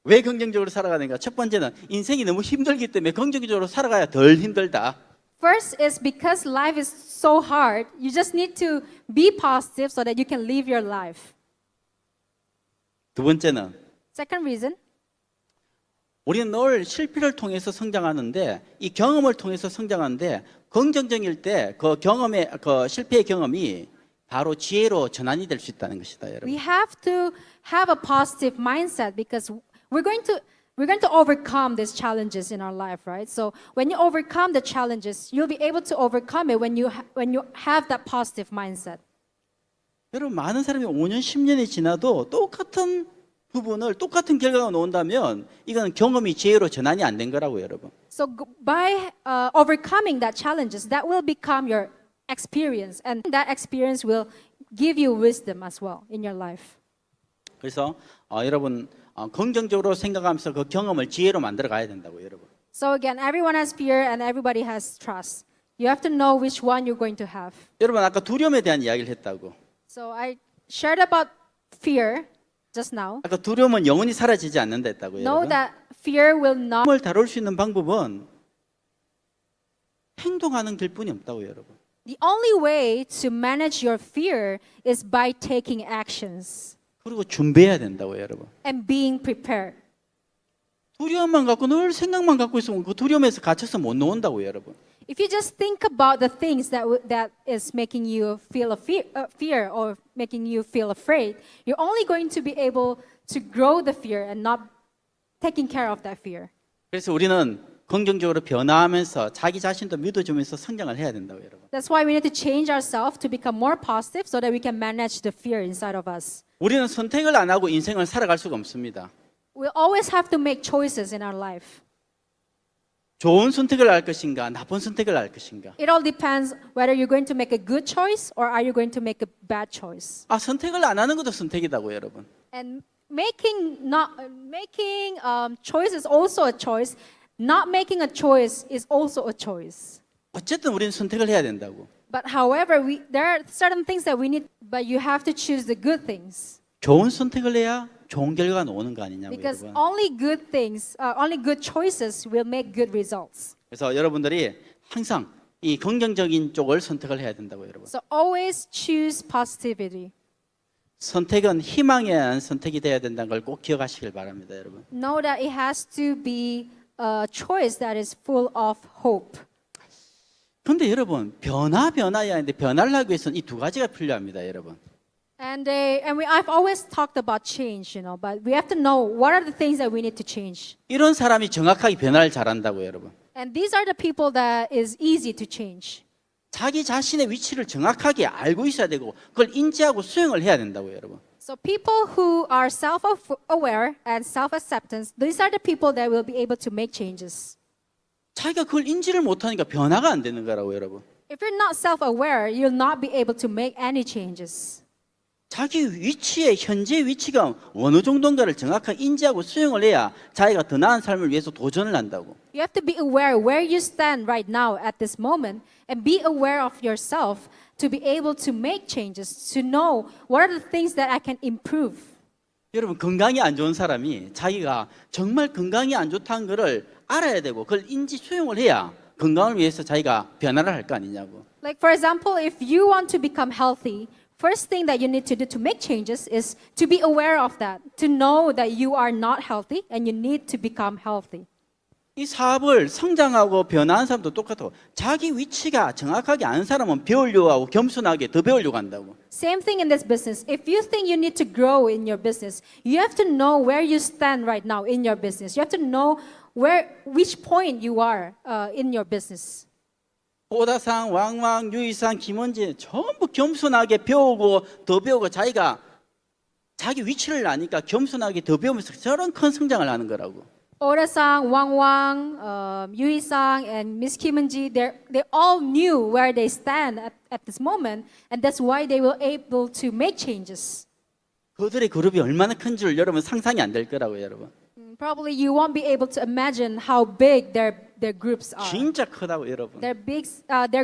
[SPEAKER 2] 왜 긍정적으로 살아가는가? 첫 번째는 인생이 너무 힘들기 때문에 긍정적으로 살아가야 덜 힘들다.
[SPEAKER 1] First is because life is so hard, you just need to be positive so that you can live your life.
[SPEAKER 2] 두 번째는
[SPEAKER 1] Second reason,
[SPEAKER 2] 우리는 늘 실패를 통해서 성장하는데 이 경험을 통해서 성장하는데 긍정적일 때 그 경험의 그 실패의 경험이 바로 지혜로 전환이 될 수 있다는 것이다, 여러분.
[SPEAKER 1] we have to have a positive mindset because we're going to overcome these challenges in our life, right? So when you overcome the challenges, you'll be able to overcome it when you have that positive mindset.
[SPEAKER 2] 여러분 많은 사람이 5년, 10년이 지나도 똑같은 부분을 똑같은 결과가 나온다면 이건 경험이 지혜로 전환이 안 된 거라고 여러분.
[SPEAKER 1] So by overcoming that challenges, that will become your experience, and that experience will give you wisdom as well in your life.
[SPEAKER 2] 그래서 여러분 긍정적으로 생각하면서 그 경험을 지혜로 만들어 가야 된다고 여러분.
[SPEAKER 1] So again, everyone has fear and everybody has trust. You have to know which one you're going to have.
[SPEAKER 2] 여러분 아까 두려움에 대한 이야기를 했다고.
[SPEAKER 1] So I shared about fear just now.
[SPEAKER 2] 아까 두려움은 영원히 사라지지 않는다 했다고
[SPEAKER 1] Know
[SPEAKER 2] 여러분.
[SPEAKER 1] that fear will not.
[SPEAKER 2] 두려움을 다룰 수 있는 방법은 행동하는 길뿐이 없다고 여러분.
[SPEAKER 1] The only way to manage your fear is by taking actions
[SPEAKER 2] 그리고 준비해야 된다고 여러분.
[SPEAKER 1] and being prepared.
[SPEAKER 2] 두려움만 갖고 늘 생각만 갖고 있으면 그 두려움에서 갇혀서 못 나온다고 여러분.
[SPEAKER 1] If you just think about the things that is making you feel fear or making you feel afraid, you're only going to be able to grow the fear and not taking care of that fear.
[SPEAKER 2] 그래서 우리는 긍정적으로 변화하면서 자기 자신도 믿어주면서 성장을 해야 된다고 여러분.
[SPEAKER 1] That's why we need to change ourselves to become more positive so that we can manage the fear inside of us.
[SPEAKER 2] 우리는 선택을 안 하고 인생을 살아갈 수가 없습니다.
[SPEAKER 1] We always have to make choices in our life.
[SPEAKER 2] 좋은 선택을 할 것인가, 나쁜 선택을 할 것인가.
[SPEAKER 1] It all depends whether you're going to make a good choice or are you going to make a bad choice.
[SPEAKER 2] 선택을 안 하는 것도 선택이다고 여러분.
[SPEAKER 1] And making choice is also a choice. Not making a choice is also a choice.
[SPEAKER 2] 어쨌든 우리는 선택을 해야 된다고.
[SPEAKER 1] But however, there are certain things that we need, but you have to choose the good things.
[SPEAKER 2] 좋은 선택을 해야 좋은 결과가 나오는 거 아니냐고
[SPEAKER 1] Because
[SPEAKER 2] 여러분.
[SPEAKER 1] only good things, only good choices will make good results.
[SPEAKER 2] 그래서 여러분들이 항상 이 긍정적인 쪽을 선택을 해야 된다고 여러분.
[SPEAKER 1] So always choose positivity.
[SPEAKER 2] 선택은 희망에 의한 선택이 돼야 된다는 걸 꼭 기억하시길 바랍니다, 여러분.
[SPEAKER 1] Know that it has to be a choice that is full of hope.
[SPEAKER 2] 근데 여러분 변화야 하는데 변화를 하기 위해서는 이 두 가지가 필요합니다, 여러분.
[SPEAKER 1] I've always talked about change, but we have to know what are the things that we need to change.
[SPEAKER 2] 이런 사람이 정확하게 변화를 잘한다고 여러분.
[SPEAKER 1] And these are the people that is easy to change.
[SPEAKER 2] 자기 자신의 위치를 정확하게 알고 있어야 되고 그걸 인지하고 수행을 해야 된다고 여러분.
[SPEAKER 1] So people who are self-aware and self-acceptance, these are the people that will be able to make changes.
[SPEAKER 2] 자기가 그걸 인지를 못하니까 변화가 안 되는 거라고 여러분.
[SPEAKER 1] If you're not self-aware, you'll not be able to make any changes.
[SPEAKER 2] 자기 위치의 현재 위치가 어느 정도인가를 정확하게 인지하고 수행을 해야 자기가 더 나은 삶을 위해서 도전을 한다고.
[SPEAKER 1] You have to be aware where you stand right now at this moment and be aware of yourself to be able to make changes, to know what are the things that I can improve.
[SPEAKER 2] 여러분 건강이 안 좋은 사람이 자기가 정말 건강이 안 좋다는 것을 알아야 되고 그걸 인지 수용을 해야 건강을 위해서 자기가 변화를 할 거 아니냐고.
[SPEAKER 1] Like for example, if you want to become healthy, first thing that you need to do to make changes is to be aware of that, to know that you are not healthy and you need to become healthy.
[SPEAKER 2] 이 사업을 성장하고 변화한 사람도 똑같고 자기 위치가 정확하게 아는 사람은 배우려고 하고 겸손하게 더 배우려고 한다고.
[SPEAKER 1] Same thing in this business. If you think you need to grow in your business, you have to know where you stand right now in your business. You have to know which point you are in your business.
[SPEAKER 2] 오다상, 왕왕, 유이상, 김원재 전부 겸손하게 배우고 더 배우고 자기가 자기 위치를 아니까 겸손하게 더 배우면서 저런 큰 성장을 하는 거라고.
[SPEAKER 1] Oda-sang, Wang Wang, Yui-sang, and Miss Kim Eun-ji, they all knew where they stand at this moment, and that's why they were able to make changes.
[SPEAKER 2] 그들의 그룹이 얼마나 큰 줄 여러분 상상이 안 될 거라고요, 여러분.
[SPEAKER 1] Probably you won't be able to imagine how big their groups are.
[SPEAKER 2] 진짜 크다고 여러분.
[SPEAKER 1] Their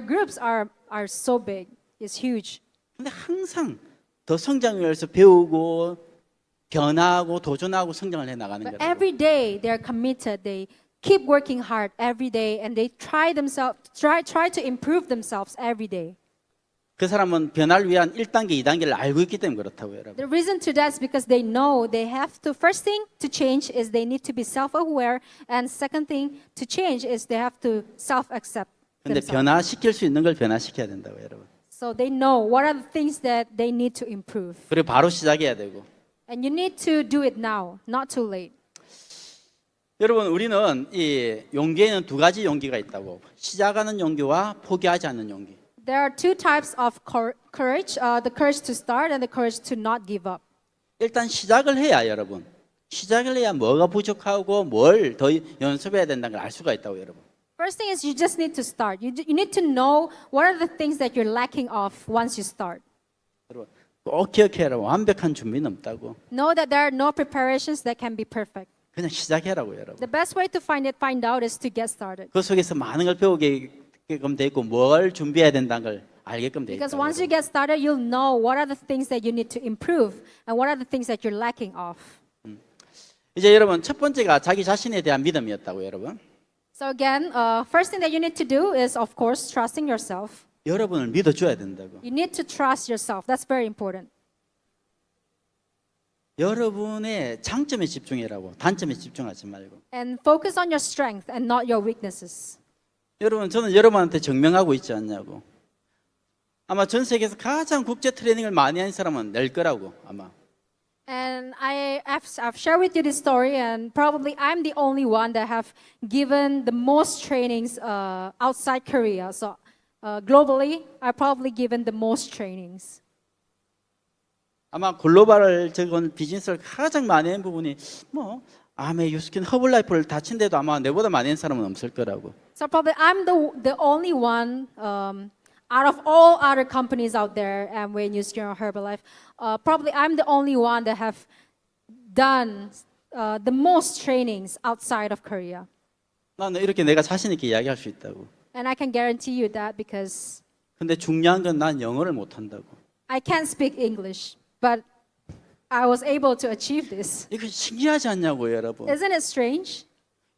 [SPEAKER 1] groups are so big. It's huge.
[SPEAKER 2] 근데 항상 더 성장을 위해서 배우고 변화하고 도전하고 성장을 해 나가는
[SPEAKER 1] But
[SPEAKER 2] 거라고.
[SPEAKER 1] every day they're committed. They keep working hard every day, and they try to improve themselves every day.
[SPEAKER 2] 그 사람은 변화를 위한 1단계, 2단계를 알고 있기 때문에 그렇다고요, 여러분.
[SPEAKER 1] The reason to that is because they know they have to. First thing to change is they need to be self-aware, and second thing to change is they have to self-accept
[SPEAKER 2] 근데
[SPEAKER 1] themselves.
[SPEAKER 2] 변화시킬 수 있는 걸 변화시켜야 된다고요, 여러분.
[SPEAKER 1] So they know what are the things that they need to improve,
[SPEAKER 2] 그리고 바로 시작해야 되고.
[SPEAKER 1] and you need to do it now, not too late.
[SPEAKER 2] 여러분 우리는 이 용기에는 두 가지 용기가 있다고. 시작하는 용기와 포기하지 않는 용기.
[SPEAKER 1] There are two types of courage: the courage to start and the courage to not give up.
[SPEAKER 2] 일단 시작을 해야 여러분. 시작을 해야 뭐가 부족하고 뭘 더 연습해야 된다는 걸 알 수가 있다고 여러분.
[SPEAKER 1] First thing is you just need to start. You need to know what are the things that you're lacking of once you start.
[SPEAKER 2] 여러분 꼭 기억해라. 완벽한 준비는 없다고.
[SPEAKER 1] Know that there are no preparations that can be perfect.
[SPEAKER 2] 그냥 시작해라고 여러분.
[SPEAKER 1] The best way to find out is to get started.
[SPEAKER 2] 그 속에서 많은 걸 배우게끔 돼 있고 뭘 준비해야 된다는 걸 알게끔 돼 있다.
[SPEAKER 1] Because once you get started, you'll know what are the things that you need to improve and what are the things that you're lacking of.
[SPEAKER 2] 이제 여러분 첫 번째가 자기 자신에 대한 믿음이었다고 여러분.
[SPEAKER 1] So again, first thing that you need to do is, of course, trusting yourself.
[SPEAKER 2] 여러분을 믿어줘야 된다고.
[SPEAKER 1] You need to trust yourself. That's very important.
[SPEAKER 2] 여러분의 장점에 집중해라고. 단점에 집중하지 말고.
[SPEAKER 1] And focus on your strength and not your weaknesses.
[SPEAKER 2] 여러분 저는 여러분한테 증명하고 있지 않냐고. 아마 전 세계에서 가장 국제 트레이닝을 많이 한 사람은 낼 거라고 아마.
[SPEAKER 1] And I've shared with you this story, and probably I'm the only one that have given the most trainings outside Korea. So globally, I've probably given the most trainings.
[SPEAKER 2] 아마 글로벌 적은 비즈니스를 가장 많이 한 부분이 뭐 아메 유스킨 허블라이프를 다친데도 아마 내보다 많이 한 사람은 없을 거라고.
[SPEAKER 1] So probably I'm the only one out of all other companies out there, Amway, New Skin, or Herbalife. Probably I'm the only one that have done the most trainings outside of Korea.
[SPEAKER 2] 나는 이렇게 내가 자신 있게 이야기할 수 있다고.
[SPEAKER 1] And I can guarantee you that because
[SPEAKER 2] 근데 중요한 건 난 영어를 못 한다고.
[SPEAKER 1] I can't speak English, but I was able to achieve this.
[SPEAKER 2] 이거 신기하지 않냐고요, 여러분.
[SPEAKER 1] Isn't it strange?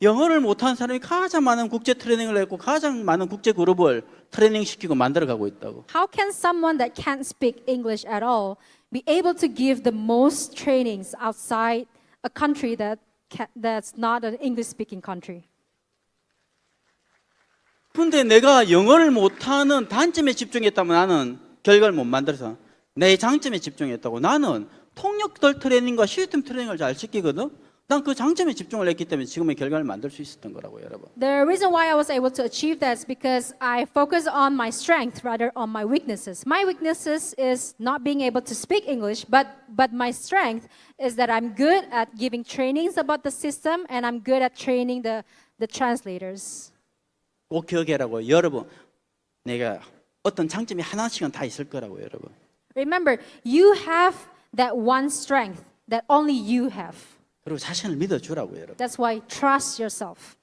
[SPEAKER 2] 영어를 못하는 사람이 가장 많은 국제 트레이닝을 했고 가장 많은 국제 그룹을 트레이닝 시키고 만들어가고 있다고.
[SPEAKER 1] How can someone that can't speak English at all be able to give the most trainings outside a country that's not an English-speaking country?
[SPEAKER 2] 근데 내가 영어를 못하는 단점에 집중했다면 나는 결과를 못 만들어서 내 장점에 집중했다고. 나는 통역들 트레이닝과 시스템 트레이닝을 잘 시키거든. 난 그 장점에 집중을 했기 때문에 지금의 결과를 만들 수 있었던 거라고요, 여러분.
[SPEAKER 1] The reason why I was able to achieve that is because I focus on my strength rather on my weaknesses. My weaknesses is not being able to speak English, but my strength is that I'm good at giving trainings about the system and I'm good at training the translators.
[SPEAKER 2] 꼭 기억해라고. 여러분, 내가 어떤 장점이 하나씩은 다 있을 거라고요, 여러분.
[SPEAKER 1] Remember, you have that one strength that only you have.
[SPEAKER 2] 그리고 자신을 믿어주라고요, 여러분.
[SPEAKER 1] That's why trust yourself.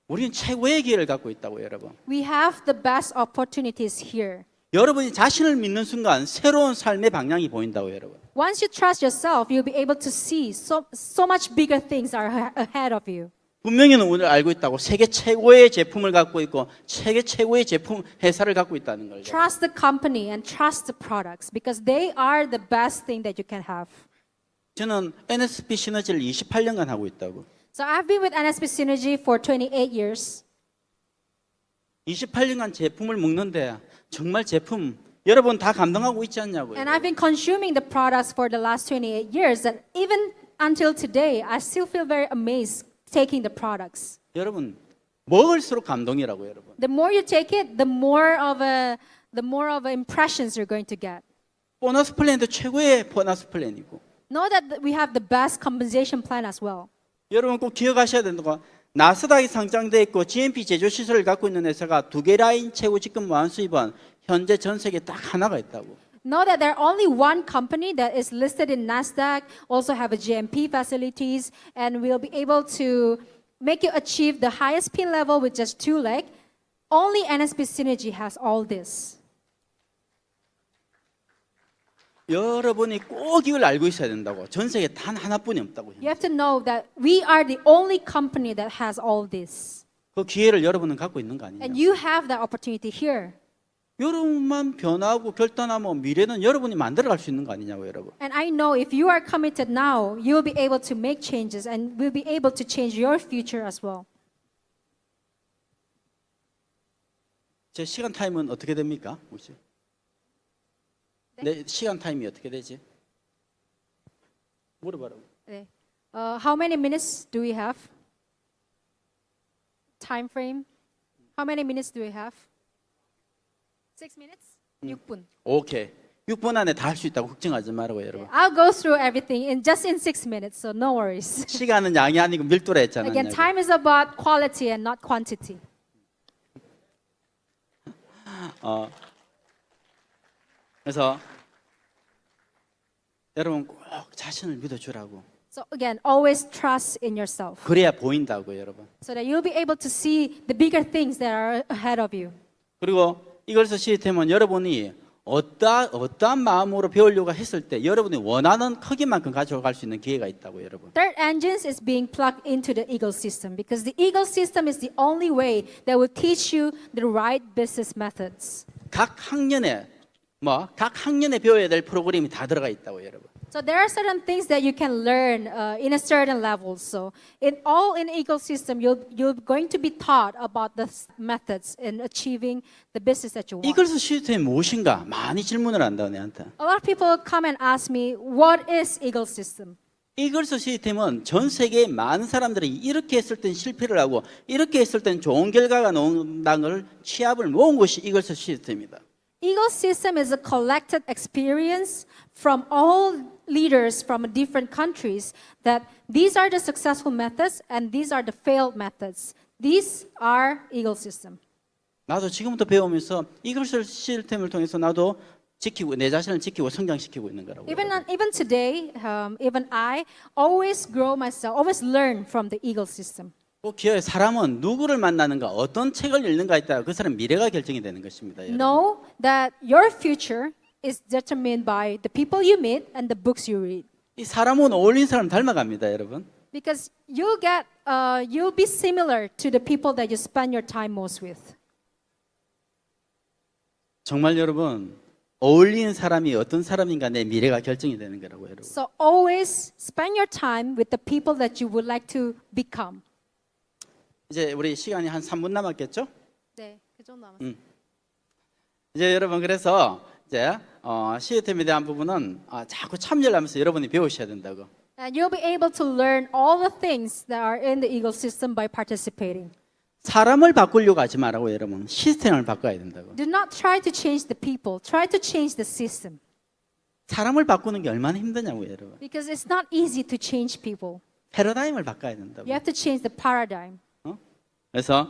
[SPEAKER 2] 우리는 최고의 기회를 갖고 있다고요, 여러분.
[SPEAKER 1] We have the best opportunities here.
[SPEAKER 2] 여러분이 자신을 믿는 순간 새로운 삶의 방향이 보인다고요, 여러분.
[SPEAKER 1] Once you trust yourself, you'll be able to see so much bigger things are ahead of you.
[SPEAKER 2] 분명히는 오늘 알고 있다고. 세계 최고의 제품을 갖고 있고 세계 최고의 제품 회사를 갖고 있다는 걸.
[SPEAKER 1] Trust the company and trust the products because they are the best thing that you can have.
[SPEAKER 2] 저는 NSP 시너지를 28년간 하고 있다고.
[SPEAKER 1] So I've been with NSP Synergy for 28 years.
[SPEAKER 2] 28년간 제품을 먹는데 정말 제품 여러분 다 감동하고 있지 않냐고요.
[SPEAKER 1] And I've been consuming the products for the last 28 years that even until today, I still feel very amazed taking the products.
[SPEAKER 2] 여러분 먹을수록 감동이라고요, 여러분.
[SPEAKER 1] The more you take it, the more of impressions you're going to get.
[SPEAKER 2] 보너스 플랜도 최고의 보너스 플랜이고.
[SPEAKER 1] Know that we have the best compensation plan as well.
[SPEAKER 2] 여러분 꼭 기억하셔야 되는 거. 나스닥에 상장돼 있고 GMP 제조 시설을 갖고 있는 회사가 2개 라인 최고 직급 무한 수입원 현재 전 세계 딱 하나가 있다고.
[SPEAKER 1] Know that there are only one company that is listed in NASDAQ, also have a GMP facilities, and will be able to make you achieve the highest pin level with just 2 legs. Only NSP Synergy has all this.
[SPEAKER 2] 여러분이 꼭 이걸 알고 있어야 된다고. 전 세계 단 하나뿐이 없다고.
[SPEAKER 1] You have to know that we are the only company that has all this.
[SPEAKER 2] 그 기회를 여러분은 갖고 있는 거 아니냐.
[SPEAKER 1] And you have that opportunity here.
[SPEAKER 2] 여러분만 변하고 결단하면 미래는 여러분이 만들어갈 수 있는 거 아니냐고, 여러분.
[SPEAKER 1] And I know if you are committed now, you will be able to make changes and will be able to change your future as well.
[SPEAKER 2] 제 시간 타임은 어떻게 됩니까? 혹시? 내 시간 타임이 어떻게 되지? 물어봐라.
[SPEAKER 1] 네. How many minutes do we have? Time frame? How many minutes do we have? 6 minutes? 6분.
[SPEAKER 2] 오케이. 6분 안에 다 할 수 있다고 걱정하지 말라고, 여러분.
[SPEAKER 1] I'll go through everything in just in 6 minutes, so no worries.
[SPEAKER 2] 시간은 양이 아니고 밀도라 했잖아요.
[SPEAKER 1] Again, time is about quality and not quantity.
[SPEAKER 2] 그래서 여러분 꼭 자신을 믿어주라고.
[SPEAKER 1] So again, always trust in yourself
[SPEAKER 2] 그래야 보인다고, 여러분.
[SPEAKER 1] so that you'll be able to see the bigger things that are ahead of you.
[SPEAKER 2] 그리고 이걸서 시스템은 여러분이 어떠한 마음으로 배우려고 했을 때 여러분이 원하는 크기만큼 가져갈 수 있는 기회가 있다고, 여러분.
[SPEAKER 1] Third engines is being plugged into the Eagle system because the Eagle system is the only way that will teach you the right business methods.
[SPEAKER 2] 각 학년에 배워야 될 프로그램이 다 들어가 있다고, 여러분.
[SPEAKER 1] So there are certain things that you can learn in a certain level. So in Eagle system, you're going to be taught about the methods in achieving the business that you want.
[SPEAKER 2] 이글스 시스템이 무엇인가 많이 질문을 한다 내한테.
[SPEAKER 1] A lot of people come and ask me, what is Eagle system?
[SPEAKER 2] 이글스 시스템은 전 세계의 많은 사람들이 이렇게 했을 땐 실패를 하고 이렇게 했을 땐 좋은 결과가 나온다는 걸 취합을 모은 것이 이글스 시스템이다.
[SPEAKER 1] Eagle system is a collected experience from all leaders from different countries that these are the successful methods and these are the failed methods. These are Eagle system.
[SPEAKER 2] 나도 지금부터 배우면서 이걸 시스템을 통해서 나도 지키고 내 자신을 지키고 성장시키고 있는 거라고.
[SPEAKER 1] Even today, even I always grow myself, always learn from the Eagle system.
[SPEAKER 2] 꼭 기어에 사람은 누구를 만나는가 어떤 책을 읽는가에 따라 그 사람 미래가 결정이 되는 것입니다. 여러분.
[SPEAKER 1] Know that your future is determined by the people you meet and the books you read.
[SPEAKER 2] 이 사람은 어울리는 사람 닮아갑니다, 여러분.
[SPEAKER 1] Because you'll be similar to the people that you spend your time most with.
[SPEAKER 2] 정말 여러분 어울리는 사람이 어떤 사람인가 내 미래가 결정이 되는 거라고 여러분.
[SPEAKER 1] So always spend your time with the people that you would like to become.
[SPEAKER 2] 이제 우리 시간이 한 3분 남았겠죠?
[SPEAKER 1] 네, 그 정도 남았어요.
[SPEAKER 2] 이제 여러분 그래서 이제 시스템에 대한 부분은 자꾸 참여를 하면서 여러분이 배우셔야 된다고.
[SPEAKER 1] And you'll be able to learn all the things that are in the Eagle system by participating.
[SPEAKER 2] 사람을 바꾸려고 하지 말라고 여러분. 시스템을 바꿔야 된다고.
[SPEAKER 1] Do not try to change the people. Try to change the system.
[SPEAKER 2] 사람을 바꾸는 게 얼마나 힘드냐고 여러분.
[SPEAKER 1] Because it's not easy to change people.
[SPEAKER 2] 패러다임을 바꿔야 된다고.
[SPEAKER 1] You have to change the paradigm.
[SPEAKER 2] 그래서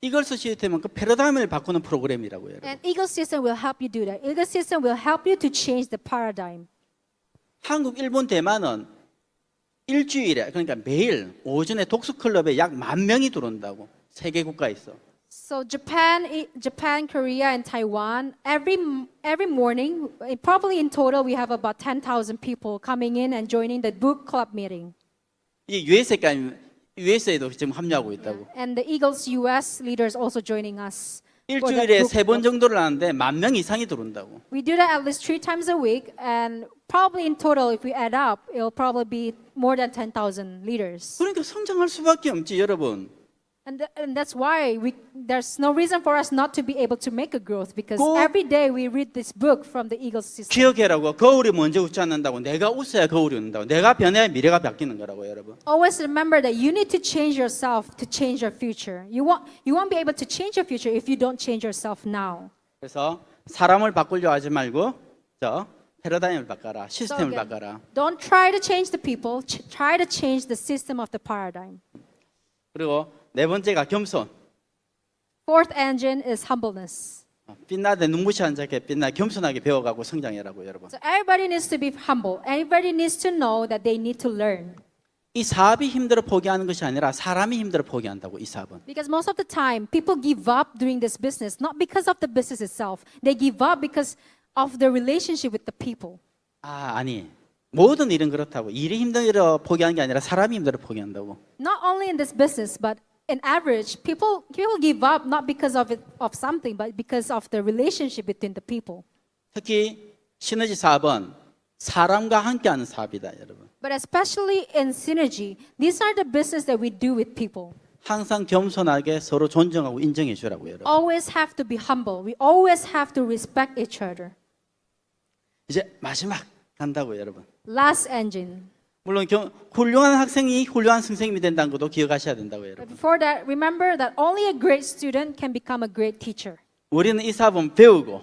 [SPEAKER 2] 이글스 시스템은 그 패러다임을 바꾸는 프로그램이라고 여러분.
[SPEAKER 1] And Eagle system will help you do that. Eagle system will help you to change the paradigm.
[SPEAKER 2] 한국, 일본, 대만은 일주일에 그러니까 매일 오전에 독서 클럽에 약 10,000명이 들어온다고. 세계 국가에 있어.
[SPEAKER 1] So Japan, Korea, and Taiwan, every morning, probably in total, we have about 10,000 people coming in and joining the book club meeting.
[SPEAKER 2] 이 USA에도 지금 합류하고 있다고.
[SPEAKER 1] And the Eagles US leaders also joining us. for that
[SPEAKER 2] 일주일에
[SPEAKER 1] book
[SPEAKER 2] 3번
[SPEAKER 1] club.
[SPEAKER 2] 정도를 하는데 10,000명 이상이 들어온다고.
[SPEAKER 1] We do that at least 3 times a week, and probably in total, if we add up, it'll probably be more than 10,000 leaders.
[SPEAKER 2] 그러니까 성장할 수밖에 없지 여러분.
[SPEAKER 1] And that's why there's no reason for us not to be able to make a growth, because
[SPEAKER 2] Go-
[SPEAKER 1] every day we read this book from the Eagle system.
[SPEAKER 2] 기억해라고. 거울이 먼저 웃지 않는다고. 내가 웃어야 거울이 웃는다고. 내가 변해야 미래가 바뀌는 거라고 여러분.
[SPEAKER 1] Always remember that you need to change yourself to change your future. You won't be able to change your future if you don't change yourself now.
[SPEAKER 2] 그래서 사람을 바꾸려 하지 말고 패러다임을 바꿔라.
[SPEAKER 1] So
[SPEAKER 2] 시스템을
[SPEAKER 1] again,
[SPEAKER 2] 바꿔라.
[SPEAKER 1] don't try to change the people. Try to change the system of the paradigm.
[SPEAKER 2] 그리고 네 번째가 겸손.
[SPEAKER 1] Fourth engine is humbleness.
[SPEAKER 2] 빛나되 눈부시한 자께 빛나 겸손하게 배워가고 성장해라고 여러분.
[SPEAKER 1] So everybody needs to be humble. Everybody needs to know that they need to learn.
[SPEAKER 2] 이 사업이 힘들어 포기하는 것이 아니라 사람이 힘들어 포기한다고 이 사업은.
[SPEAKER 1] Because most of the time, people give up doing this business, not because of the business itself. They give up because of the relationship with the people.
[SPEAKER 2] 아니. 모든 일은 그렇다고. 일이 힘들어 포기하는 게 아니라 사람이 힘들어 포기한다고.
[SPEAKER 1] Not only in this business, but in average, people give up not because of something, but because of the relationship between the people.
[SPEAKER 2] 특히 시너지 사업은 사람과 함께하는 사업이다, 여러분.
[SPEAKER 1] But especially in synergy, these are the business that we do with people.
[SPEAKER 2] 항상 겸손하게 서로 존중하고 인정해 주라고 여러분.
[SPEAKER 1] Always have to be humble. We always have to respect each other.
[SPEAKER 2] 이제 마지막 간다고 여러분.
[SPEAKER 1] Last engine.
[SPEAKER 2] 물론 훌륭한 학생이 훌륭한 선생님이 된다는 것도 기억하셔야 된다고
[SPEAKER 1] But
[SPEAKER 2] 여러분.
[SPEAKER 1] before that, remember that only a great student can become a great teacher.
[SPEAKER 2] 우리는 이 사업은 배우고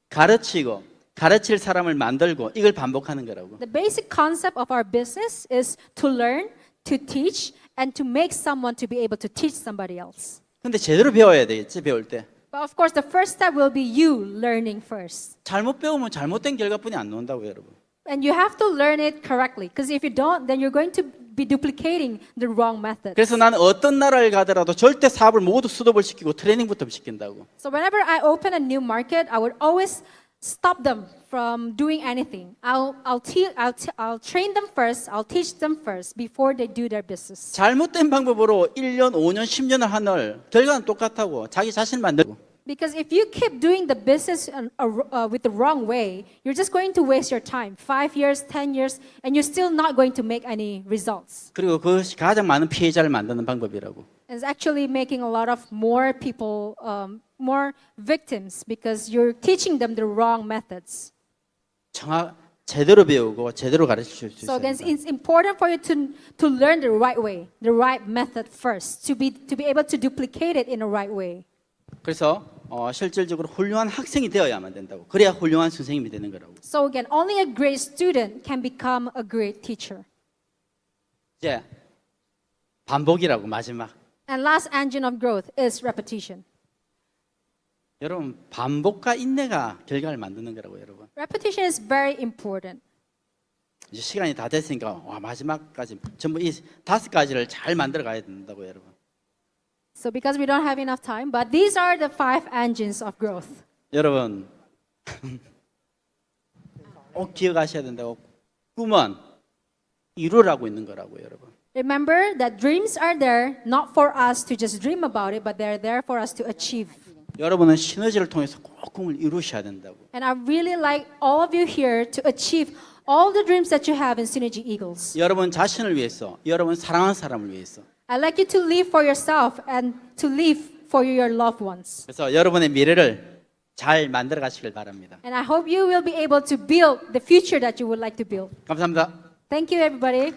[SPEAKER 2] 가르치고 가르칠 사람을 만들고 이걸 반복하는 거라고.
[SPEAKER 1] The basic concept of our business is to learn, to teach, and to make someone to be able to teach somebody else.
[SPEAKER 2] 근데 제대로 배워야 되겠지 배울 때.
[SPEAKER 1] But of course, the first step will be you learning first.
[SPEAKER 2] 잘못 배우면 잘못된 결과뿐이 안 나온다고 여러분.
[SPEAKER 1] And you have to learn it correctly. Because if you don't, then you're going to be duplicating the wrong method.
[SPEAKER 2] 그래서 나는 어떤 나라를 가더라도 절대 사업을 모두 스톱을 시키고 트레이닝부터 시킨다고.
[SPEAKER 1] So whenever I open a new market, I would always stop them from doing anything. I'll train them first. I'll teach them first before they do their business.
[SPEAKER 2] 잘못된 방법으로 1년, 5년, 10년을 하늘 결과는 똑같다고 자기 자신 만들고.
[SPEAKER 1] Because if you keep doing the business with the wrong way, you're just going to waste your time. 5 years, 10 years, and you're still not going to make any results.
[SPEAKER 2] 그리고 그것이 가장 많은 피해자를 만드는 방법이라고.
[SPEAKER 1] It's actually making a lot of more people, more victims, because you're teaching them the wrong methods.
[SPEAKER 2] 제대로 배우고 제대로 가르칠 수
[SPEAKER 1] So
[SPEAKER 2] 있어야
[SPEAKER 1] again,
[SPEAKER 2] 된다.
[SPEAKER 1] it's important for you to learn the right way, the right method first, to be able to duplicate it in the right way.
[SPEAKER 2] 그래서 실질적으로 훌륭한 학생이 되어야만 된다고. 그래야 훌륭한 선생님이 되는 거라고.
[SPEAKER 1] So again, only a great student can become a great teacher.
[SPEAKER 2] 이제 반복이라고 마지막.
[SPEAKER 1] And last engine of growth is repetition.
[SPEAKER 2] 여러분 반복과 인내가 결과를 만드는 거라고 여러분.
[SPEAKER 1] Repetition is very important.
[SPEAKER 2] 이제 시간이 다 됐으니까 마지막까지 전부 이 5가지를 잘 만들어 가야 된다고 여러분.
[SPEAKER 1] So because we don't have enough time, but these are the 5 engines of growth.
[SPEAKER 2] 여러분 꼭 기억하셔야 된다고. 꿈은 이루라고 있는 거라고 여러분.
[SPEAKER 1] Remember that dreams are there not for us to just dream about it, but they're there for us to achieve.
[SPEAKER 2] 여러분은 시너지를 통해서 꼭 꿈을 이루셔야 된다고.
[SPEAKER 1] And I really like all of you here to achieve all the dreams that you have in Synergy Eagles.
[SPEAKER 2] 여러분 자신을 위해서, 여러분 사랑하는 사람을 위해서.
[SPEAKER 1] I'd like you to live for yourself and to live for your loved ones.
[SPEAKER 2] 그래서 여러분의 미래를 잘 만들어 가시길 바랍니다.
[SPEAKER 1] And I hope you will be able to build the future that you would like to build.
[SPEAKER 2] 감사합니다.
[SPEAKER 1] Thank you, everybody.